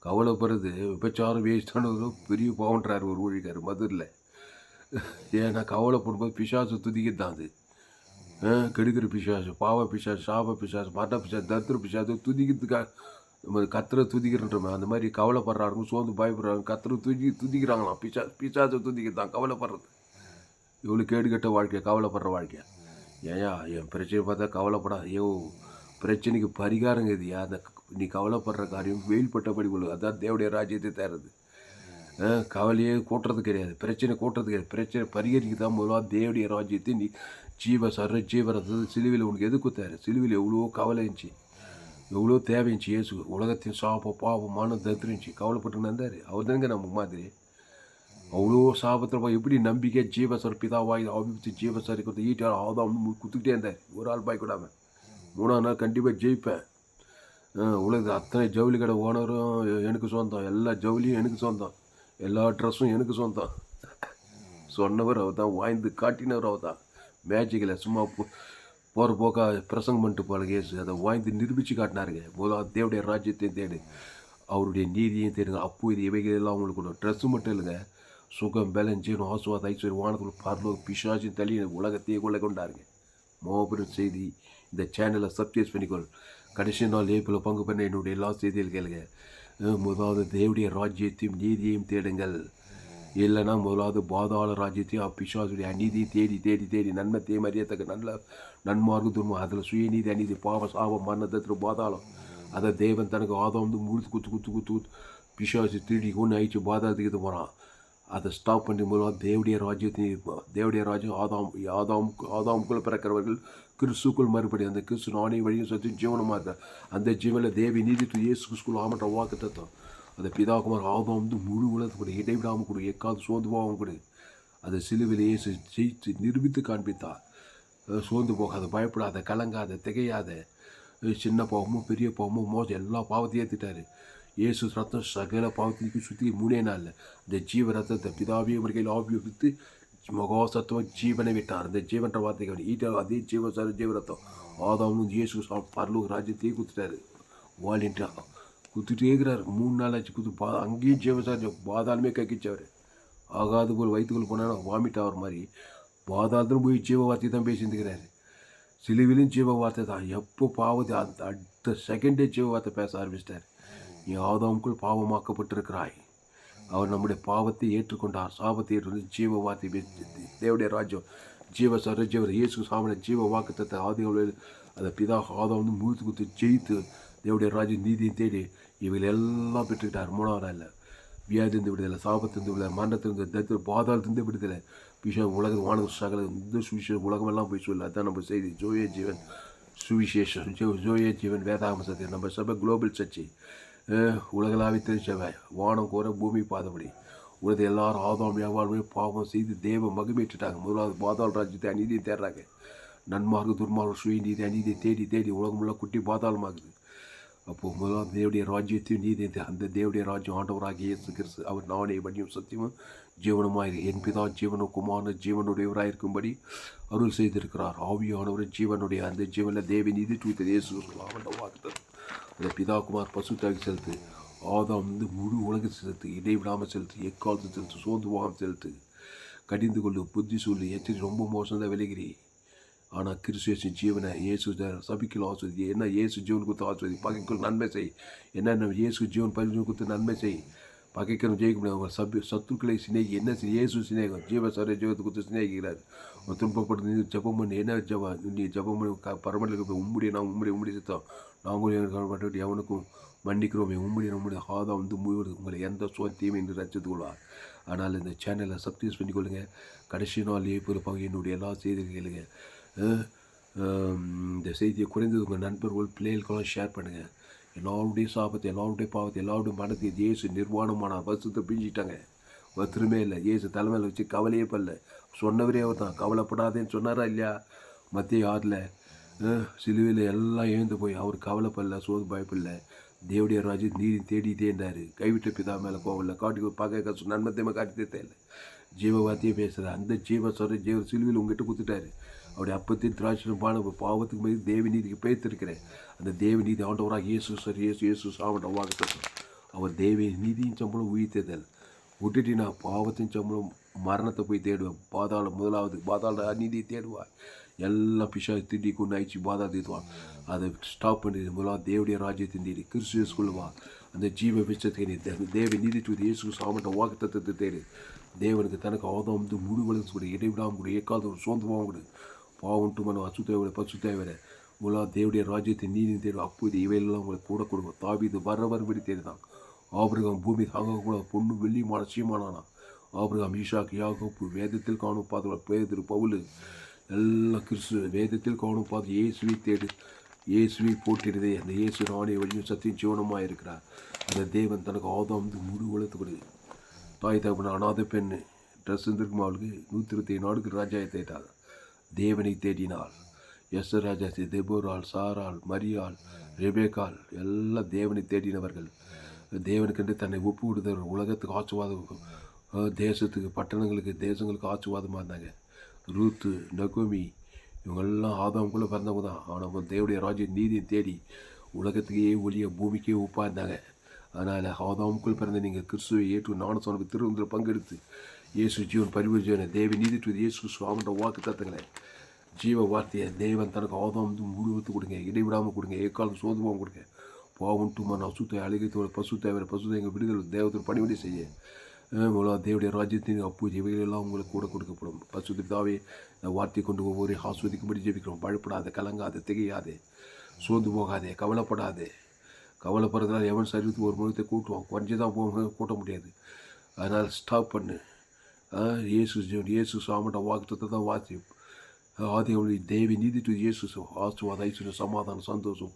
கவலைப்படுறது விபச்சாரம் வேசித்தனம் பெரிய பாவன்றார் ஒரு ஊழிக்கார் மதுரில். ஏன்னா கவலைப்படும்போது பிசாசு துதிக்கிறது தான் அது. கெடுக்கிற பிசாசு, பாவ பிசாசு, சாப பிசாசு, மரண பிசாசு, தரித்திர பிசாசு துதிக்கிறதுக்காக நம்ம கத்திர துதிக்கிறோமே. அந்த மாதிரி கவலைப்படுறாங்க, சோர்ந்து பயப்படுறாங்க, கத்திர துதிக்கிறாங்களாம். பிசாசை துதிக்கிறது தான் கவலைப்படுறது. இவ்வளோ கேடுகட்ட வாழ்க்கை, கவலைப்படுற வாழ்க்கை. ஏயா என் பிரச்சனை பார்த்தா கவலைப்படா. ஐயோ பிரச்சனைக்கு பரிகாரங்க இது. அந்த நீ கவலைப்படுற காரியம் வெயில்பட்டபடி கொள்ளு. அதான் தேவடைய ராஜ்யத்தை தேர்றது. கவலையே கூட்டுறது கிடையாது, பிரச்சனை கூட்டுறது கிடையாது. பிரச்சனை பரிகரிக்க தான் முதலாவது தேவடைய ராஜ்யத்தை நீ ஜீவரது சிலுவையில் உனக்கு எது கொடுத்தாரு? சிலுவையில் எவ்வளோ கவலை இருந்துச்சு, எவ்வளோ தேவை இருந்துச்சு. இயேசு உலகத்தின் சாபம் பாவம் மானம் தத்துருந்துச்சு, கவலைப்பட்டு இருந்தார். அவர் தாங்க நம்ம மாதிரி. அவ்வளோ சாபத்தில் போய் எப்படி நம்பிக்கை ஜீவசர் பிதாவாய் ஆபித்து ஜீவசரி கொடுத்து ஈட்டார் ஆதாம் குத்துக்கிட்டே இருந்தார். ஒரு ஆள் பாய்க்கூடாமல் 3ஆம் நாள் கண்டிப்பாக ஜெயிப்பேன். உலகத்தில் அத்தனை ஜவுளி கடை ஓனரும் எனக்கு சொந்தம், எல்லா ஜவுளியும் எனக்கு சொந்தம், எல்லா ட்ரெஸ்ஸும் எனக்கு சொந்தம் சொன்னவர் அவர் தான், வாய்ந்து காட்டினவர் அவர் தான். மேஜிக்கில் சும்மா போகிற போக்கா பிரசங்கம் பண்ணிட்டு போல கேசு அதை வாய்ந்து நிரூபித்து காட்டினாருங்க. முதலாவது தேவடைய ராஜ்யத்தையும் தேடு, அவருடைய நீதியையும் தேடுங்க. அப்போ இது இவைகள் எல்லாம் உங்களுக்கு கொடுக்கும். ட்ரெஸ்ஸு மட்டும் இல்லைங்க, சுகம் பலன் ஜீவனம் ஆசுவாத ஐஸ்வர்யம் வானத்தில் பரலோக பிசாசின் தள்ளி உலகத்தையே கொள்ள கொண்டாருங்க. மாபெரும் செய்தி. இந்த சேனலை சப்ஸ்கிரைப் பண்ணிக்கொள். கடைசி நாள் ஏப்பில் பங்கு பண்ண என்னுடைய எல்லா செய்திகள் கேளுங்க. முதலாவது தேவடைய ராஜ்யத்தையும் நீதியையும் தேடுங்கள். இல்லைன்னா முதலாவது பாதாள ராஜ்யத்தையும் பிசாசுடைய அநீதியை தேடி தேடி தேடி நன்மை தேமறியத்தக்க நல்ல நன்மார்க்கு துன்மை அதில் சுயநீதி அநீதி பாவ சாபம் மரணத்திற்கு பாதாளம் அதை தேவன் தனக்கு ஆதாம் வந்து முழுத்து குத்து குத்து குத்து குத்து பிசாசு திருடி கொண்டு ஆயிடுச்சு பாதாளத்துக்கு இது போகிறான். அதை ஸ்டாப் பண்ணி மூலம் தேவடைய ராஜ்யத்தையும் தேவடைய ராஜ்யம் ஆதாமுக்குள்ளே பிறக்கிறவர்கள் கிறிஸ்துக்குள் மறுபடி அந்த கிறிஸ்து நானே வழியும் சத்து ஜீவனமாக இருக்கார். அந்த ஜீவனில் தேவி நீதித்து இயேசு கிறிஸ்துக்குள் ஆமன்ற வாக்கு தத்துவம் அந்த பிதாகுமார் ஆதாம் வந்து முழு உலகத்து கூட இடைவிடாமல் கொடு, எக்காவது சோர்ந்து போகாமல் கொடு. அதை சிலுவையில் இயேசு ஜெயித்து நிரூபித்து காண்பித்தார். சோர்ந்து போகாத, பயப்படாத, கலங்காத, திகையாத. சின்ன பாவமோ பெரிய பாவமோ மோசம் எல்லா பாவத்தையும் ஏற்றிட்டார். இயேசு ரத்தம் சகல பாவத்திற்கு சுற்றி 3 நாளில் அந்த ஜீவ ரத்தத்தை பிதாவிய முறையில் ஆவியை விட்டு மகாசத்துவம் ஜீவனை விட்டார். அந்த ஜீவன்ற வார்த்தைக்கு ஈட்டார் அதே ஜீவ ரத்தம் ஆதாமும் இயேசு பரலோக ராஜ்யத்தையே குத்துட்டாரு. வாலின்ட்டா குத்துட்டே இருக்கிறார். 3 நாள் ஆச்சு குத்து. அங்கேயும் ஜீவசாரி பாதாளமே கக்கிச்சவர். ஆகாது போல் வயிற்றுக்குள் போனால் வாமிட் ஆகிற மாதிரி பாதாளத்திலும் போய் ஜீவ வார்த்தை தான் பேசியிருந்துக்கிறாரு. சிலுவிலும் ஜீவ வார்த்தை தான். எப்போ பாவத்தை அடுத்த செகண்டே ஜீவ வார்த்தை பேச ஆரம்பிச்சிட்டார். நீ ஆதாமுக்குள் பாவமாக்கப்பட்டிருக்கிறாய். அவர் நம்முடைய பாவத்தை ஏற்றுக்கொண்டார், சாபத்தை ஏற்றுக்கொண்டு ஜீவ வார்த்தை தேவடைய ராஜ்யம் ஜீவர் இயேசு சாமனை ஜீவ வாக்குத்தத்தை ஆதிகள் அதை பிதா ஆதாம் வந்து முழுத்து குத்து ஜெயித்து தேவடைய ராஜ்யம் நீதியை தேடி இவர்கள் எல்லாம் பெற்றுக்கிட்டார். 3ஆம் நாளில் வியாதிந்து விடுதலை, சாபத்திருந்து விடுதலை, மரணத்திலிருந்து தத்து பாதாளத்திருந்து விடுதலை. விஷயம் உலக வானக சகல இந்த சுவிசேஷம் உலகமெல்லாம் போய் சொல்லு. அதுதான் நம்ம செய்தி. ஜோயே ஜீவன் சுவிசேஷம், ஜோயே ஜீவன் வேதாகம சத்தியம். நம்ம சபை குளோபல் சர்ச்சை, உலகளாவி திருச்சபை, வானம் கோர பூமி பாதபடி உலகத்தை எல்லாரும் ஆதாம் வியாபாரமே பாவம் செய்து தேவ மகிமையிட்டாங்க. முதலாவது பாதாள ராஜ்யத்தை அநீதியை தேடுறாங்க. நன்மார்க்கு துர்மார்க்கு சுயநீதி அநீதியை தேடி தேடி உலகமெல்லாம் குட்டி பாதாளமாகுது. அப்போது முதலாவது தேவடைய ராஜ்யத்தையும் நீதி அந்த தேவடைய ராஜ்யம் ஆண்டவராகிய இயேசு கிறிஸ்து அவர் நானே வழியும் சத்தியமும் ஜீவனமாக என் பிதா ஜீவனுக்குமான ஜீவனுடையவராயிருக்கும்படி அருள் செய்திருக்கிறார். ஆவியானவர் ஜீவனுடைய அந்த ஜீவனில் தேவி நீதி தூய்த்த இயேசு வாக்கு அந்த பிதாகுமார் பசுத்தாகி செலுத்து. ஆதாம் வந்து முழு உலகத்தை செலுத்து, இடைவிடாமல் செலுத்து, எக்காலத்து செலுத்து, சோர்ந்து போகாமல் செலுத்து. கடிந்து கொள்ளு, புத்தி சொல்லு, எத்தனை ரொம்ப மோசம் தான் விளைகிறீ. ஆனால் கிறிஸ்து ஜீவனை இயேசு சபிக்கல் ஆஸ்வதி. என்ன இயேசு ஜீவன் கொடுத்து ஆஸ்வதி. பகைக்குள் நன்மை செய். என்னென்ன இயேசு ஜீவன் பரிசு கொடுத்து நன்மை செய். பகைக்கணும் ஜெயிக்க முடியாது. அவங்க சத்துக்களை சிநேகி. என்ன இயேசு சிநேகம் ஜீவசர ஜீவத்தை கொடுத்து சிநேகிக்கிறார். துன்பப்பட்டு நீ ஜபம் பண்ணி என்ன ஜபம் நீ ஜபம் பண்ணி பரமலுக்கு போய் உம்முடைய சித்தம் நாங்களும் எவனுக்கும் மன்னிக்கிறோமே உம்முடைய ஆதாம் வந்து உங்களை எந்த சுவத்தையும் என்று ரசித்து கொள்வார். ஆனால் இந்த சேனலை சப்ஸ்கிரைப் பண்ணிக்கொள்ளுங்க. கடைசி நாள் ஏற்பது என்னுடைய எல்லா செய்திகளுங்க. இந்த செய்தியை குறைந்தது உங்கள் நண்பர்கள் பிள்ளைகளுக்கெல்லாம் ஷேர் பண்ணுங்கள். எல்லாருடைய சாபத்தை, எல்லாருடைய பாவத்தை, எல்லாருடைய மனத்தை இயேசு நிர்வாணமான வருஷத்தை பிஞ்சிட்டாங்க. வருத்தமே இல்லை. இயேசு தலைமையில் வச்சு கவலையே பல்ல. சொன்னவரே அவர் தான். கவலைப்படாதேன்னு சொன்னாரா இல்லையா? மத்திய 6 சிலுவையில் எல்லாம் எழுந்து போய் அவர் கவலைப்படல, சோது பயப்படல. தேவடைய ராஜ்யம் நீதி தேடி தேர்ந்தார். கைவிட்ட பிதா மேலே கோவில்ல காட்டி பார்க்க நன்மத்தையுமே காட்டி தேர்ல ஜீவ வார்த்தையே பேசுகிற அந்த ஜீவ சிலுவையில் உங்ககிட்ட கொடுத்துட்டாரு. அவருடைய அப்பத்தின் திராட்சை பாவத்துக்கு மீது தேவ நீதிக்கு பேர்த்திருக்கிறேன். அந்த தேவ நீதி ஆண்டவராக இயேசு சாவண்ட வாக்கு. அவர் தேவ நீதியின் சம்பளம் உயிர்த்ததல் விட்டுட்டினா பாவத்தின் சம்பளம் மரணத்தை போய் தேடுவேன். முதலாவது பாதாள நீதியை தேடுவார். எல்லாம் பிஷா திண்டி கொண்டு ஆயிடுச்சு பாதாள தீர்வான். அதை ஸ்டாப் பண்ணி முதலாவது தேவடைய ராஜ்யத்தின் தேடி கிறிஸ்துவா அந்த ஜீவ விஷயத்தை தேவ நீதி இயேசு சாமண்ட வாக்கு தத்துவத்தை தேடு. தேவனுக்கு தனக்கு ஆதாம் வந்து முழு வளர்ச்சி கூட இடைவிடாமல் கூட ஏக்காவது ஒரு சோந்தமாக கூட பாவன்ட்டு மனம் அசுத்தேவை பசு தேவை முதலாவது தேவடைய ராஜ்யத்தை நீதி தேடும். அப்போது இவையெல்லாம் உங்களுக்கு கூட கொடுக்கும். தாவிது வர்றபடி தேடிதான் ஆபிரகாம் பூமி தாங்கக்கூட பொண்ணு வெள்ளி மனசியமானானா. ஆபிரகாம் ஈசாக்கு யாக்கோப்பு வேதத்தில் காணும் பார்த்து பேதுரு பவுல் எல்லாம் கிறிஸ்து வேதத்தில் காணும் பார்த்து இயேசுவை தேடு, இயேசுவை போட்டிடுதே. அந்த இயேசு நானே வழியும் சத்தியம் ஜீவனமாக இருக்கிறார். அந்த தேவன் தனக்கு ஆதாம் முழு உலகத்து கொடு. தாய் தகப்பன அனாத பெண்ணு ட்ரெஸ் இருந்திருக்கும் அவளுக்கு 127 நாடுக்கு ராஜாயத்தாள். தேவனை தேடினாள். எஸ்தர் ராஜாச்சி, தெபோராள், சாராள், மரியாள், ரெபேக்காள் எல்லாம் தேவனை தேடினவர்கள். தேவனுக்கென்று தன்னை ஒப்பு கொடுத்தவர்கள். உலகத்துக்கு ஆசீர்வாதம், தேசத்துக்கு பட்டணங்களுக்கு தேசங்களுக்கு ஆசீர்வாதமாக இருந்தாங்க. ரூத்து, நகோமி இவங்கெல்லாம் ஆதாமுக்குள்ளே பிறந்தவங்க தான். ஆனால் தேவனுடைய ராஜ்யம் நீதியை தேடி உலகத்துக்கே ஒளிய பூமிக்கே உப்பாக இருந்தாங்க. அதனால் ஆதாமுக்குள் பிறந்த நீங்கள் கிறிஸ்துவை ஏற்று ஞானஸ்நானத்துக்கு திருவந்திர பங்கெடுத்து இயேசு ஜீவன் பரிவர்ஜனை தேவ நீதித்துவ இயேசு சுவாமின்ற வாக்கு தத்துங்களே ஜீவ வார்த்தையை தேவன் தனக்கு ஆதாம் முழுவத்து கொடுங்க, இடைவிடாமல் கொடுங்க, ஏக்காலம் சோதமாக கொடுங்க. பாவன்ட்டுமான அசுத்தை அழுகைத்தோட பசு தேவை பசு எங்கள் விடுதலை தேவத்தில் பணிவிடை செய்ய தேவடைய ராஜ்யத்தின் அப்பு இவைகளெல்லாம் உங்களுக்கு கூட கொடுக்கப்படும். பசுத்தாவே இந்த வார்த்தை கொண்டு ஒவ்வொரு ஆஸ்வதிக்கும்படி ஜெபிக்கிறோம். பழப்படாதே, கலங்காதே, திகையாதே, சோர்ந்து போகாதே, கவலைப்படாதே. கவலைப்படுறதுனால எவன் சரீரத்துக்கு ஒரு முகத்தை கூட்டுவான், கொஞ்சம் தான் கூட்ட முடியாது. அதனால் ஸ்டாப் பண்ணு. இயேசு சாமட்ட வாக்குத்தத்தை தான் வாசி ஆதி அவளுடைய தேவி நீதி டு இயேசு ஆசுவாத ஐஸ்வர்யம் சமாதானம் சந்தோஷம்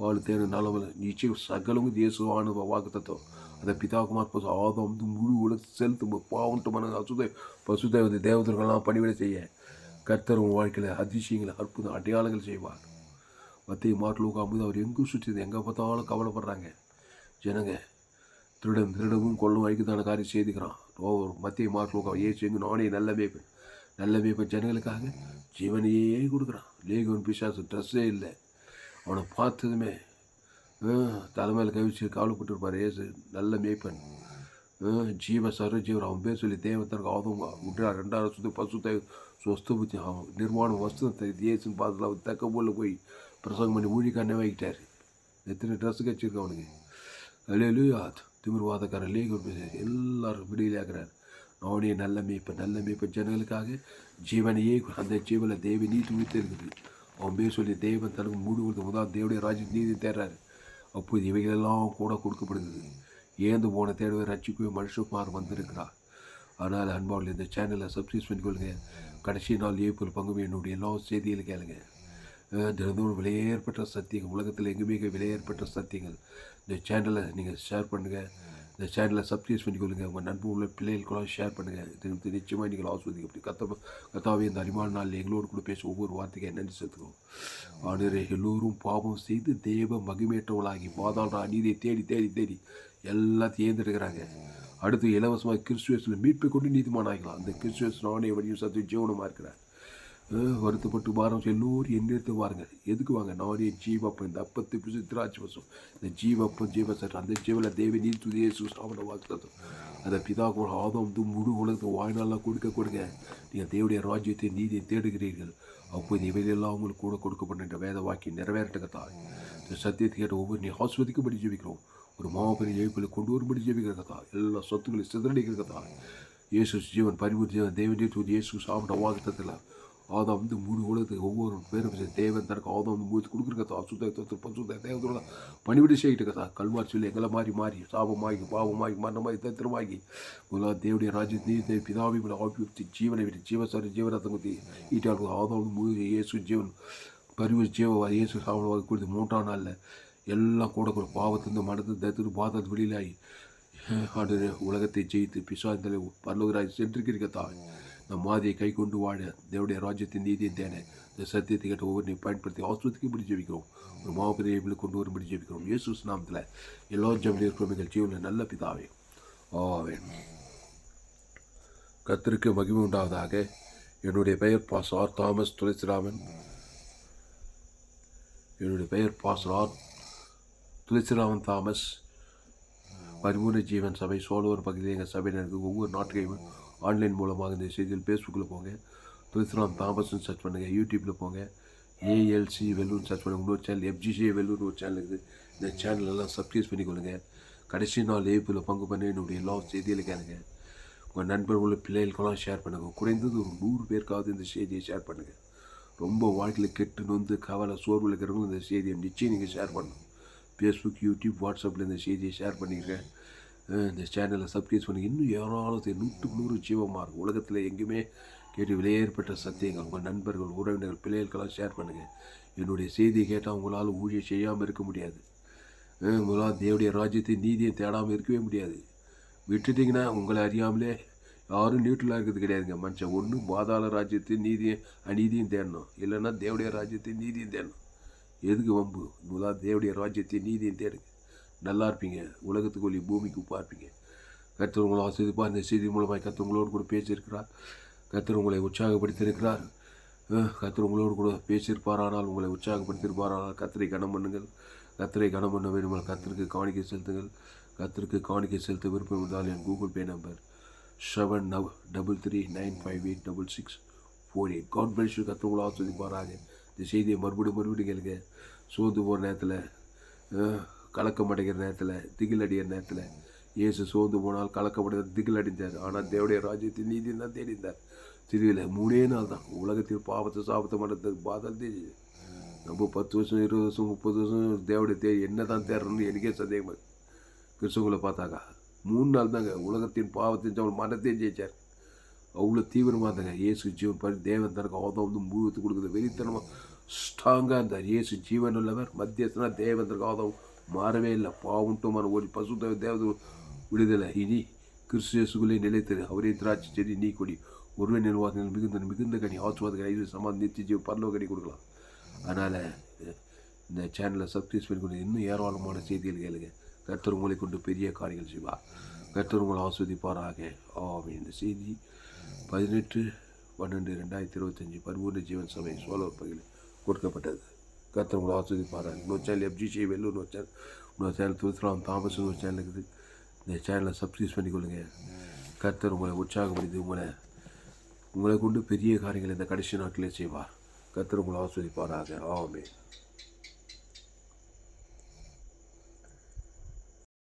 வாழ் தேன நலவில் நிச்சயம் சகலமும் இயேசு ஆனவ வாக்கு தத்துவம். அதை பிதாகுமார் பசு ஆதம் முழு உலகத்தை செலுத்தும் பாவன்ட்டு மன பசுதேவதை தேவதர்களெல்லாம் பணிவிடை செய்ய கர்த்தர் உன் வாழ்க்கையில் அதிசயங்களை அற்புதம் அடையாளங்கள் செய்வார். மத்திய மாட்டில் அவர் எங்கும் சுற்றி எங்கே பார்த்தாலும் கவலைப்படுறாங்க ஜனங்க. திருடவும் கொள்ளும் வரைக்குதான காரியம் செய்துக்கிறான். மத்திய மாட்டில் ஏசு எங்கு நானே நல்ல மேய்ப்பன் ஜனங்களுக்காக ஜீவனையே கொடுக்குறான். லேகவன் பிசாசு ட்ரெஸ்ஸே இல்லை. அவனை பார்த்ததுமே தலைமையில் கவிச்சு கவலைப்பட்டுருப்பார். ஏசு நல்ல மேய்ப்பன், ஜீவ சர்வஜீவர். அவன் பேர் சொல்லி தேவத்தருக்கு ஆதம் விட்டுறா 2,000 சுற்றி பசுத்தை சொஸ்து பற்றி அவன் நிர்மாணம் வஸ்து ஏசுன்னு பார்த்துல அவர் தக்க போல போய் பிரசங்கம் பண்ணி ஊழிக்காரனே வாங்கிட்டார். எத்தனை ட்ரெஸ்ஸு கட்சிருக்கு அவனுக்கு. அலையிலூயா திமிர்வாதக்காரன் லேகவன் பேச எல்லாரும் விடுதலையாக்குறார். நானே நல்ல மேய்ப்பன் ஜனங்களுக்காக ஜீவனையே அந்த ஜீவனை தேவி நீட்டு ஊற்றி இருக்குது. அவன் பேர் சொல்லி தேவன் தனக்கு மூடு கொடுத்து முதல் தேவடைய ராஜ்யம் நீதி தேடுறாரு. அப்போது இவைகளெல்லாம் கூட கொடுக்கப்படுகிறது. ஏந்து போன தேடுவை ரட்சிக்கவே மனுஷகுமார் வந்திருக்கிறார். அதனால் அன்பாவில் இந்த சேனலை சப்ஸ்கிரைப் பண்ணிக்கொள்ளுங்க. கடைசி நாள் ஏப்ரல் பங்கு என்னுடைய எல்லா செய்திகளை கேளுங்க. தினந்தோறும் விலையேற்பட்ட சத்தியங்கள், உலகத்தில் எங்குமே விலையேற்பட்ட சத்தியங்கள். இந்த சேனலை நீங்கள் ஷேர் பண்ணுங்கள். இந்த சேனலை சப்ஸ்கிரைப் பண்ணிக்கொள்ளுங்க. உங்கள் நண்பர் உள்ள பிள்ளைகளுக்கெல்லாம் ஷேர் பண்ணுங்கள். இது நிச்சயமாக நீங்கள் ஆஸ்வதிக்க அப்படி கத்தாவே இந்த அறிமான நாளில் எங்களோடு கூட பேச ஒவ்வொரு வார்த்தைக்கு நன்றி செலுத்துகிறோம். ஆண்டவரே, எல்லோரும் பாவம் செய்து தேவ மகிமேற்றவளாகி பாதாள அநீதியை தேடி தேடி தேடி எல்லாத்தையும் ஏந்திருக்கிறாங்க. அடுத்து இலவசமாக கிறிஸ்துவேஸில் மீட்பை கொண்டு நீதிமான ஆகிக்கலாம். அந்த கிறிஸ்துவேஸ் நானே வழியும் சத்தியம் ஜீவனமாக இருக்கிறார். வருத்தப்பட்டு பாரம் எல்லோரும் எண்ணெடுத்து வாருங்க. எதுக்கு வாங்க? நானே ஜீவப்பம், இந்த அப்பத்தை பிடிச்சி திராட்சை வசம், இந்த ஜீவப்பம் ஜீவசர் அந்த ஜீவனில் தேவ நீதி துதியே சுஷ்டாமன வாக்குத்தம். அந்த பிதாக்கும் ஆதம் முழு உலகத்தை வாழ்நாளெலாம் கொடுக்க நீங்கள் தேவடைய ராஜ்யத்தை நீதியை தேடுகிறீர்கள். அப்போது இவையெல்லாம் உங்களுக்கு கூட கொடுக்கப்பட்ட வேத வாக்கி நிறைவேறட்டக்கத்தான். இந்த சத்தியத்தை கேட்ட ஒவ்வொரு நீ ஆஸ்வதிக்கும்படி ஜெபிக்கிறோம். ஒரு மாபெரிய எழுப்பில் கொண்டு வரும்படி ஜெபிக்கிறக்கத்தா. எல்லா சொத்துக்களை சிதறடிக்கிறக்கத்தா. இயேசு ஜீவன் பரிபூர்த்தி ஜீவன் தேவனே தூதி இயேசு சாப்பிட்ட வாக்குத்தத்தில் ஆதாம் முழு உலகத்துக்கு ஒவ்வொரு பேரும் தேவன் தனக்கு ஆதாம் மூச்சு கொடுக்குறக்கத்தா. அசுத்த பசுத்த தேவத்தோட பணிவிடை செய்கிட்டு இருக்கத்தா. கல்வார் சொல்லி எங்களை மாறி சாபமாகி பாவமாகி மரணமாகி தத்திரமாகி முதலாவது தேவடைய ராஜ்ய நீதி பிதாவை ஆபியுக்தி ஜீவனை விட்டு ஜீவசாரி ஜீவரத்தங்கத்தி ஈட்டாள் ஆதாம் முழு இயேசு ஜீவன் பரிவு ஜீவ இயேசு சாப்பிட கொடுத்து 3ஆம் நாளில் எல்லாம் கூட பாவத்திலிருந்து மனத்து தத்துட்டு பாதத்து வெளியிலாகி ஆண்டு உலகத்தை ஜெயித்து பிசாந்தலை பரலோகராய் சென்றிருக்கத்தா. நம் மாதிரியை கை கொண்டு வாழ தேவடைய ராஜ்யத்தின் நீதியை தேட இந்த சத்தியத்தை கேட்ட ஒவ்வொரு பயன்படுத்தி ஆஸ்வதிக்கும்படி ஜெபிக்கிறோம். ஒரு மாபெரிய கொண்டு வரும்படி ஜெபிக்கிறோம். இயேசு நாமத்தில் எல்லா ஜெபம் இருக்கிறோம் எங்கள் ஜீவனில் நல்ல பிதாவே. ஆமென். கர்த்தருக்கு மகிமை உண்டாவதாக. என்னுடைய பெயர் பாஸ்டர் ஆர். தாமஸ் துளசிராமன். என்னுடைய பெயர் பாஸ்டர் ஆர். துளசிராமன் தாமஸ். பரிபூர்ண ஜீவன் சபை சோழவர் பகுதியில் எங்கள் சபை நடக்குது. ஒவ்வொரு நாட்டையும் ஆன்லைன் மூலமாக இந்த செய்தியில் ஃபேஸ்புக்கில் போங்க, துளசிராம் தாமஸ்ன்னு சர்ச் பண்ணுங்கள். யூடியூப்பில் போங்க, ஏஎல்சி வெல்லூர் சர்ச் பண்ணுங்கள். இன்னொரு சேனல் FGC வெல்லூர் ஒரு சேனல் இருக்குது. இந்த சேனலெல்லாம் சப்ஸ்கிரைப் பண்ணிக்கொள்ளுங்க. கடைசி நாள் ஏப்பில் பங்கு பண்ணி என்னுடைய எல்லா செய்தியில் கேளுங்க. உங்கள் நண்பர்கள் பிள்ளைகளுக்கெல்லாம் ஷேர் பண்ணுங்கள். குறைந்தது ஒரு 100 பேருக்காவது இந்த செய்தியை ஷேர் பண்ணுங்கள். ரொம்ப வாழ்க்கையில் கெட்டு நொந்து கவலை சோர்வில் இருக்கிறவங்க இந்த செய்தியை நிச்சயம் நீங்கள் ஷேர் பண்ணணும். ஃபேஸ்புக், யூடியூப், வாட்ஸ்அப்பில் இந்த செய்தியை ஷேர் பண்ணிக்கிறேன். இந்த சேனலை சப்ஸ்கிரைப் பண்ணி இன்னும் ஏராளத்தை 100 ஜீவமாக இருக்கும். உலகத்தில் எங்கேயுமே கேட்டு விலையேற்பட்ட சத்தியங்கள் உங்கள் நண்பர்கள், உறவினர்கள், பிள்ளைகளுக்கெல்லாம் ஷேர் பண்ணுங்கள். என்னுடைய செய்தியை கேட்டால் உங்களால் ஊழியம் செய்யாமல் இருக்க முடியாது. உங்களால் தேவனுடைய ராஜ்யத்தை நீதியை தேடாமல் இருக்கவே முடியாது. விட்டுட்டிங்கன்னா உங்களை அறியாமலே யாரும் நியூட்ரலாக இருக்கிறது கிடையாதுங்க. மனுஷன் ஒன்று பாதாள ராஜ்யத்தையும் நீதியும் அநீதியும் தேடணும், இல்லைன்னா தேவடைய ராஜ்யத்தையும் நீதியும் தேடணும். எதுக்கு வம்பு? முதலாவது தேவடைய ராஜ்யத்தையும் நீதியும் தேடுங்க, நல்லா இருப்பீங்க. உலகத்துக்கு ஒளி, பூமிக்கு உப்பாக இருப்பீங்க. கர்த்தர் உங்களை ஆசீர்வதிப்பார். இந்த செய்தி மூலமாக கர்த்தர் உங்களோடு கூட பேசியிருக்கிறார். கர்த்தர் உங்களை உற்சாகப்படுத்தியிருக்கிறார். கர்த்தர் உங்களோடு கூட பேசியிருப்பார். ஆனால் உங்களை உற்சாகப்படுத்தியிருப்பார். ஆனால் கர்த்தரை கனம் பண்ணுங்கள். கர்த்தரை கனம் பண்ண வேண்டுமானால் கர்த்தருக்கு காணிக்கை செலுத்துங்கள். கர்த்தருக்கு காணிக்கை செலுத்த விருப்பம் இருந்தால் என் Google Pay number 7933958648. God bless you. கர்த்தர் உங்களை ஆசீர்வதிப்பாராக. இந்த செய்தியை மறுபடியும் கேளுங்க. சோர்ந்து போகிற நேரத்தில், கலக்கம் அடைகிற நேரத்தில், திகில் அடைகிற நேரத்தில், இயேசு சோர்ந்து போனால் கலக்கமடைந்த திகில் அடைந்தார். ஆனால் தேவடைய ராஜ்யத்தின் நீதி தான் தேடிந்தார். திருவிழா 3 நாள் தான். உலகத்தில் பாவத்தை சாபத்தை மறந்தது பாதல் தெரியுது. நம்ம 10 வருஷம் 20 வருஷம் 30 வருஷம் தேவடைய என்ன தான் தேடுறோன்னு எனக்கே சந்தேகமாக கிறிஸ்தவங்களை பார்த்தாக்கா. 3 நாள் தாங்க உலகத்தின் பாவத்தின் அவள் மனத்தையும் ஜெயிச்சார். அவ்வளோ தீவிரமாக இருந்தாங்க. இயேசு ஜீவன் தேவன் தனக்கு அவதான் வந்து முழுவத்து கொடுக்குறது வெறித்தனமாக ஸ்ட்ராங்காக இருந்தார். இயேசு ஜீவன் உள்ளவர். மத்தியஸ்தனா தேவன் தனக்கு அவதான் மாறவே இல்லை. பாவம்ட்டுமான ஒரு பசு தேவ விடுதலை இனி கிறிஸ்துக்குள்ளே நிலைத்தது. அவரே திராட்சை செடி நீ கொடி ஒருவன் நிர்வாகங்கள் மிகுந்த கனி ஆசுவாத கனி சமாதி நித்திய ஜீவ பரலோக கனி கொடுக்கலாம். அதனால் இந்த சேனலை சப்ஸ்கிரைப் பண்ணி கொண்டு இன்னும் ஏராளமான செய்திகள் கேளுங்க. கர்த்தர் உங்களை கொண்டு பெரிய காரியங்கள் செய்வார். கர்த்தர் உங்களை ஆஸ்வதிப்பாராக. இந்த செய்தி 18/12/2025 பரிபூர்ண ஜீவன் சபை சோழர் பகுதியில் கொடுக்கப்பட்டது. கர்த்தர் உங்களை ஆஸ்வதிப்பாராக. இன்னொரு சேனல் FGC வெள்ளூர், இன்னொரு சேனல் துருத்ராம் தாமஸ், ஒரு சேனல் இருக்குது. இந்த சேனலை சப்ஸ்கிரைப் பண்ணிக்கொள்ளுங்க. கர்த்தர் உங்களை உற்சாகப்படுத்தி உங்களை கொண்டு பெரிய காரியங்கள் இந்த கடைசி நாட்களே செய்வார். கர்த்தர் உங்களை ஆஸ்வதிப்பாராக. ஆமென்.